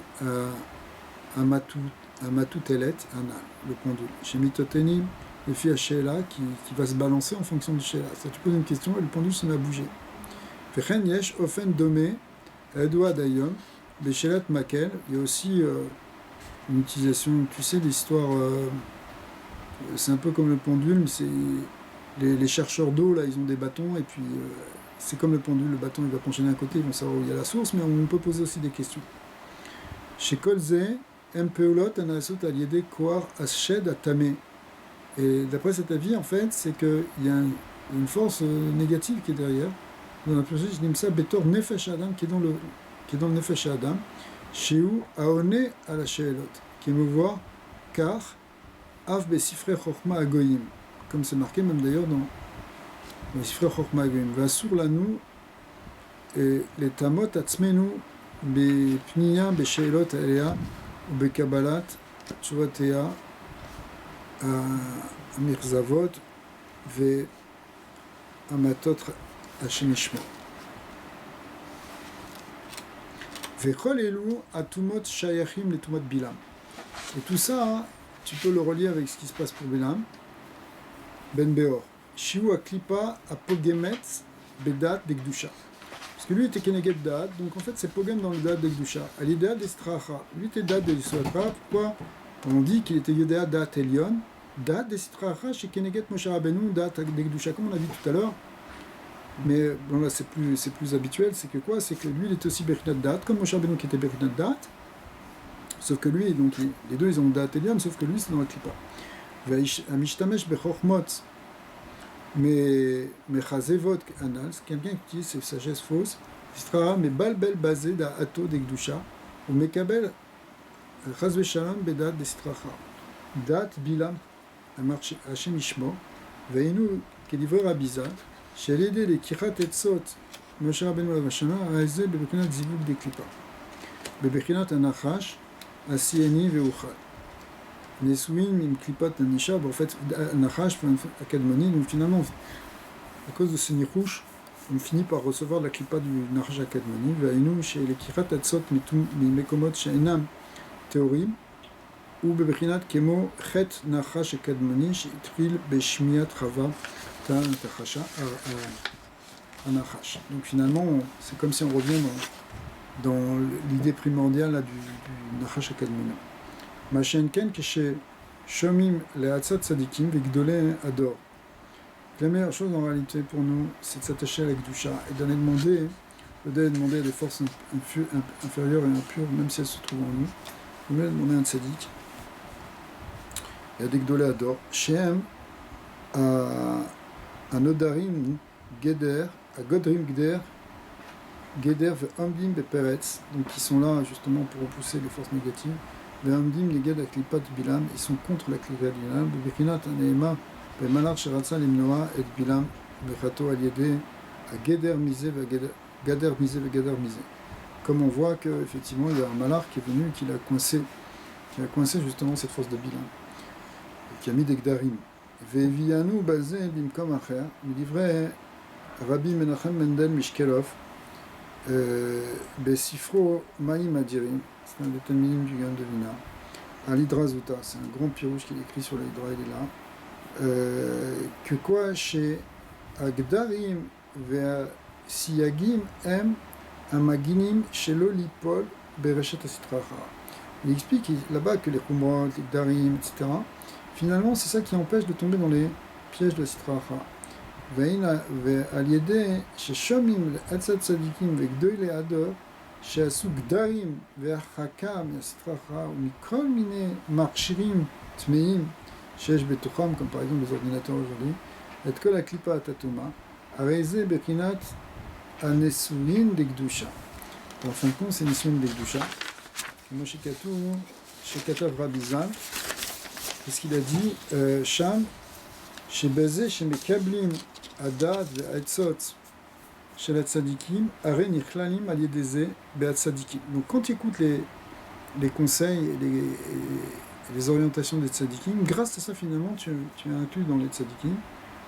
amatutelet anal, le pendule. Chez Mitoteni, le fi Sheila qui va se balancer en fonction du Sheila. Ça, tu poses une question et le pendule se met à bouger. Fechen yesh ofen dome edwa dayom beshelat makel. Il y a aussi une utilisation, tu sais, l'histoire. C'est un peu comme le pendule, mais c'est les chercheurs d'eau là, ils ont des bâtons et puis. C'est comme le pendule, le bâton il va pencher d'un côté, ils vont savoir où il y a la source, mais on peut poser aussi des questions. Chez Kolze, Mpeolot, Anasot, Aliede, Koar, Asched, Atame. Et d'après cet avis, en fait, c'est qu'il y a une force négative qui est derrière. Dans la projet, je dis ça, Betor Nefesh Adam, qui est dans le Nefesh Adam, Sheu Aone à la Sheelot, qui est me voir, car Av Besifre Chochma Agoyim, comme c'est marqué même d'ailleurs dans Sifre Chochma Agoyim, Vasur Lanu, et les Tamot Atzmenu, Bepnia, Besheelot Elea, Bekabalat, Tsuvatea, Amirzavot, Ve Amatot Hashemishma. Vechol elu atumot shayachim letumot bilam. Et tout ça, hein, tu peux le relier avec ce qui se passe pour Bilam. Ben Beor. Shiu aklipa apogemet bedat degdusha. Parce que lui était keneged da'at, donc en fait c'est pogem dans le da'at degdusha. Alidea destracha. Lui était da'at destracha. Pourquoi on dit qu'il était yodea da'at elion? Da'at destracha chez keneged Moshe Rabbeinu da'at degdusha, comme on a dit tout à l'heure. Mais bon là c'est plus habituel, c'est que quoi? C'est que lui il était aussi Bechinat da'at, comme Moshe Rabbeinu qui était Bechinat da'at. Sauf que lui, donc les deux ils ont da'at elion, sauf que lui c'est dans la klipa. Amishtamesh bechormot. Mais chazevot anal, c'est quelqu'un qui utilise ses sagesses fausses. Istra mais balbel basé da ato degdusha ou mekabel chazve shalom bedat destracha dat bilam amarch Hashem ishmo veinu kediver abiza shelede le kichat etzot Moshe Rabbeinu lavashana aizeh bebechinat zivug deklipa bebechinat anachash asieni veuchal Nesouim, im klipat anisha, en fait, nachash, akadmoni, donc finalement, à cause de ce nichouch, on finit par recevoir la klipa du nachash akadmoni, ve'ainu, chez les kirat atzot, mekomot, she'enam, théorim, ou bebechinat kemo, chet nachash akadmoni, she'itril, beshmiat chava, ta nachasha, anachash. Donc finalement, c'est comme si on revient dans l'idée primordiale là, du nachash akadmoni. Machenken que Shomim le Hatzat Tzadikim Vigdolé adore. La meilleure chose en réalité pour nous, c'est de s'attacher à la Kedusha et d'aller demander à des forces inférieures et impures, même si elles se trouvent en nous. Il faut demander à un tzaddik. Et à des Gdolé adore. Shem à Nodarim Geder, à Godrim Geder, Geder ve'ambim be'peretz, donc qui sont là justement pour repousser les forces négatives. Ve'amdim les gars d'Aklipat Bilam, ils sont contre la Klipat Bilam. Bebechinat aneema be'malach sheratza limnoa et Bilam bechato aliede à Geder misé ve'gader misé ve'gader misé. Comme on voit que effectivement il y a un malach qui est venu qui a coincé justement cette force de Bilam, qui a mis des gdarim. Ve'vianu bazé bimkom acher, il livrait Rabbi Menachem Mendel Mishkelov Besifro Maïm Adirim. C'est un des Talmidim du Gaon de Vina. À l'Hydrazuta, c'est un grand pirouche qu'il écrit sur l'Hydra, il est là. Que quoi chez Agdarim vers Siyagim M Amaginim chez l'Olipol Bereshet Asitracha. Il explique là-bas que les Khumrot, les Gdarim, etc., finalement c'est ça qui empêche de tomber dans les pièges de la Sitracha. Veina ve'aliede chez Shomim le Hatzat Tzadikim ve'gdoy le Ador. שעשו גדרים והרחקה מהסטרחה ומכל מיני מכשירים טמאים שיש בתוכם, comme par exemple les ordinateurs aujourd'hui, את כל הקליפה התתומה, הרי זה בחינת הנישואין דקדושה. En fin de compte, c'est נישואין דקדושה. כמו שכתב רבי ז"ל, qu'est-ce qu'il a dit? שם, שבזה שמקבלים הדעת והעצות chez la tzadikim, are nichlalim aliedeze beat tzadikim. Donc quand tu écoutes les conseils et les orientations des tzadikim, grâce à ça finalement tu es inclus dans les tzadikim.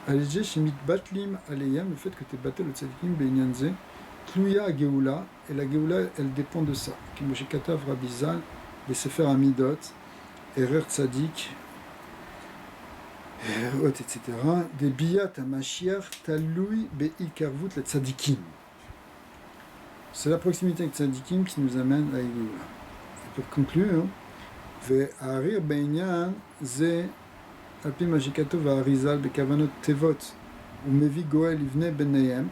Alije shemit batlim aleyam, le fait que tu es battu le tzadikim beinyanze, tluya geoula, et la geoula elle dépend de ça. Kimoshe katav rabizal, les sefer amidot, erer tzadik, etc. Des biyat à Mashiach taloui be'ikarvut la tzadikim. C'est la proximité avec tzadikim qui nous amène à Igoula. Pour conclure, ve'arir be'inyan ze alpi majikato va'arizal be'kavanot tevot ou mevi goel ivne benayem,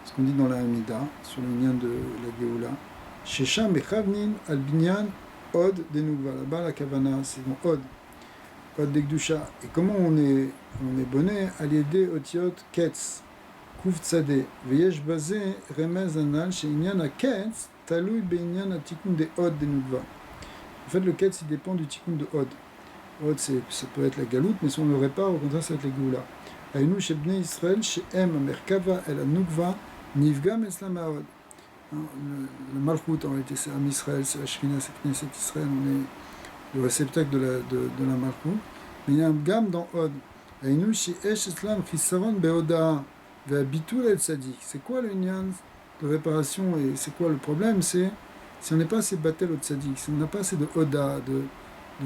ce qu'on dit dans la Hamida sur le lien de la Géoula. Shesham bechavnin al binyan od denouva. Là-bas la kavana c'est dans od. Dekdusha. Et comment on est bonnet à l'aider otiot ketz kuf tzade veyesh bazé remez anal chez inyan a ketz taloui beinyan a tikkun de od de nukva. En fait le ketz il dépend du tikkun de od. Od ça peut être la galoute, mais si on le répare au contraire ça va être la geoula. Aïnou chez bnei Israël chez em merkava el nukva nivgam eslam haod. Le malchut en réalité c'est Am Israël, c'est la Shekhinah, c'est Knesset Israël, on est le réceptacle de la Malchut. Mais il y a un gamme dans Od. Aïnou shi esh islam chisaron beoda ve'abitul el tzadik. C'est quoi le nyan de réparation et c'est quoi le problème? C'est si on n'est pas assez battel au tzaddik, si on n'a pas assez de hoda, de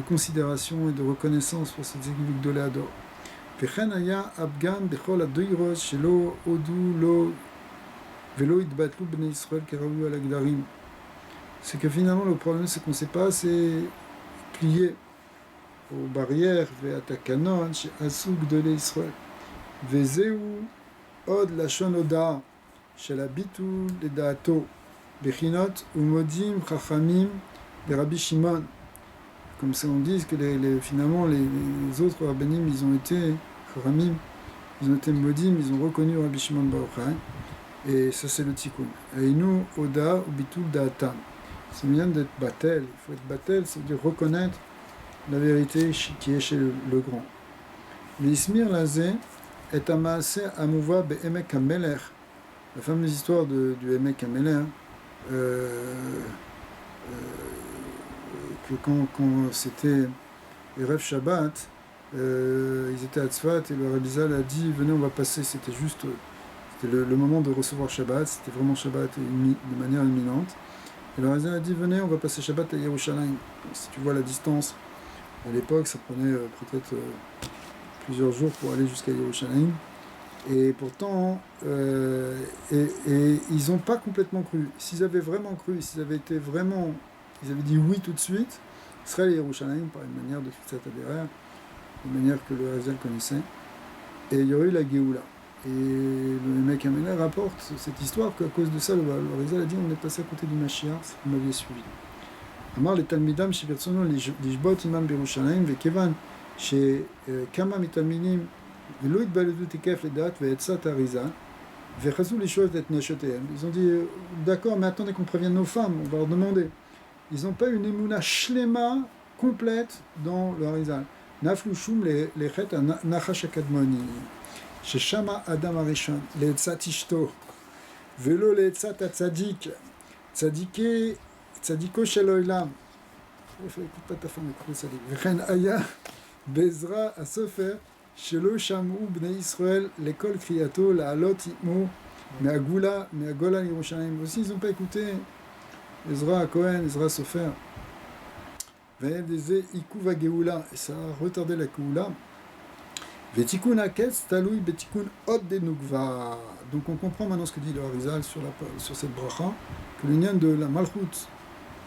considération et de reconnaissance pour ce tzaddik de l'ador. וכן היה הפגם בכל הדוירות שלא הודו לו ולא התבטלו בני ישראל כראוי על הגדרים. C'est que finalement le problème c'est qu'on ne s'est pas assez plié aux barrières והתקנון שעשו גדולי ישראל. וזהו עוד לשון הודאה של הביטול לדעתו בחינות ומודים חכמים לרבי שמעון. Comme ça on dit que finalement les autres rabbinim ils ont été Chachamim, ils ont été modim, ils ont reconnu Rabbi Shimon Bar Yochai, et ça c'est le tikkun. Einu oda ou bitul da'atam. C'est bien d'être batel. Il faut être batel, c'est dire reconnaître la vérité qui est chez le grand. L'ismir lazé est un maaseh amouva be'emek hamelech. La fameuse histoire du emek hamelech, que quand c'était Erev Shabbat, ils étaient à Tzfat et le Rabbi a dit venez on va passer, c'était le moment de recevoir Shabbat, c'était vraiment Shabbat de manière imminente, et le Rabbi a dit venez on va passer Shabbat à Yerushalayim. Si tu vois la distance, à l'époque ça prenait peut-être plusieurs jours pour aller jusqu'à Yerushalayim, et pourtant et ils n'ont pas complètement cru. S'ils avaient vraiment cru, s'ils avaient dit oui tout de suite, ce serait les Yerushalayim par une manière de Fitzat Aderer, une manière que le Hazel connaissait, et il y aurait eu la Géoula. Et le mec Amener rapporte cette histoire qu'à cause de ça, le Hazel a dit on est passé à côté du Mashiach, si vous m'aviez suivi. Amar les Talmidam chez Bersono, l'Ishbot Imam Birushalayim, Vekevan, chez Kama Mitalminim, Veloïd Baledut Ekef Ledat, Veetzat Ariza, Vechazou les choses d'être Nashotem. Ils ont dit d'accord, mais attendez qu'on prévienne nos femmes, on va leur demander. Ils n'ont pas une émouna shlema complète dans le Harizal. Naflu shum lechet nachash akadmoni. Sheshama adam arishon leetzat ishto. Velo leetzat atzadik. Tzadiko shel olam. Écoute pas ta femme, écoute tzadik. Vechen aya bezra asofer shelo shamu bnei Israël l'école kriyato la alot itmo me'agula me'agola Yerushalayim. Aussi ils n'ont pas écouté Ezra Cohen, Ezra Sofer. Et ça a retardé la Géoula. Vetikun aketz talui betikun od de nukva. Donc on comprend maintenant ce que dit le Harizal sur cette bracha, que l'union de la Malchut,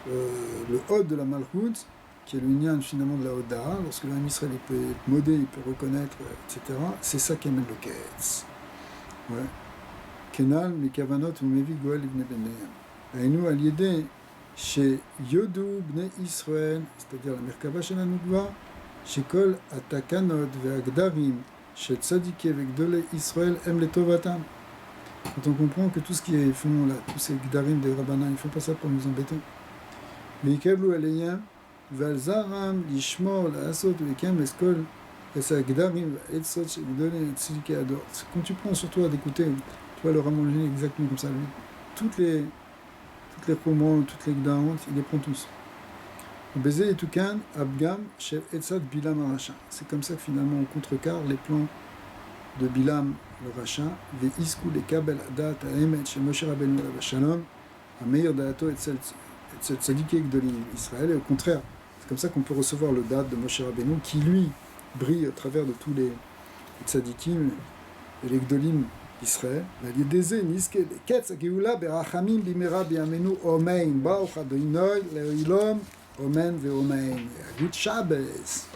le od de la Malchut, qui est l'union finalement de la Oda, lorsque l'homme Israël peut être modé, il peut reconnaître, etc., c'est ça qui amène le ketz. Ouais. Kenal, Mikavanot, Umevi, Goel, Ibn Benehem. Et nous, à l'idée, chez Yodou Bnei Israël, c'est-à-dire la Merkava chez la Nukva, chez Kol Atakanot Ve'agdarim, chez Tzadike Ve'gdole Israël, Em Letovatam. Quand on comprend que tout ce qu'ils font là, tous ces Gdarim des Rabbanan, ils ne font pas ça pour nous embêter. Ve'ikablu Aleyam, Ve'alzaram, Lishmor, La'asot, Ve'kem, Eskol, Esa Gdarim, Ve'etzot, Ve'gdole, Tzadike Ador. Quand tu prends surtout à d'écouter, tu vois le Ramon exactement comme ça, lui. Toutes les romans, toutes les gdarantes, il les prend tous. Baiser et Toukan, Abgam, Chef Etzat, Bilam Aracha. C'est comme ça que finalement on contrecarre les plans de Bilam le Racha, Ve Isku, les Kabel, Adat, Aemet, chez Moshe Rabbeinu, la Shalom, Ameir Daato, Etzat Tzadike Gdolim Israël. Et au contraire, c'est comme ça qu'on peut recevoir le date de Moshe Rabbeinu qui lui brille au travers de tous les Tzadikim et les Gdolim Israël, והלידי נזכה לקץ הגאולה ברחמים במהרה בימינו אמן. ברוך אדוני לעולם אמן ואמן. Good Shabbos.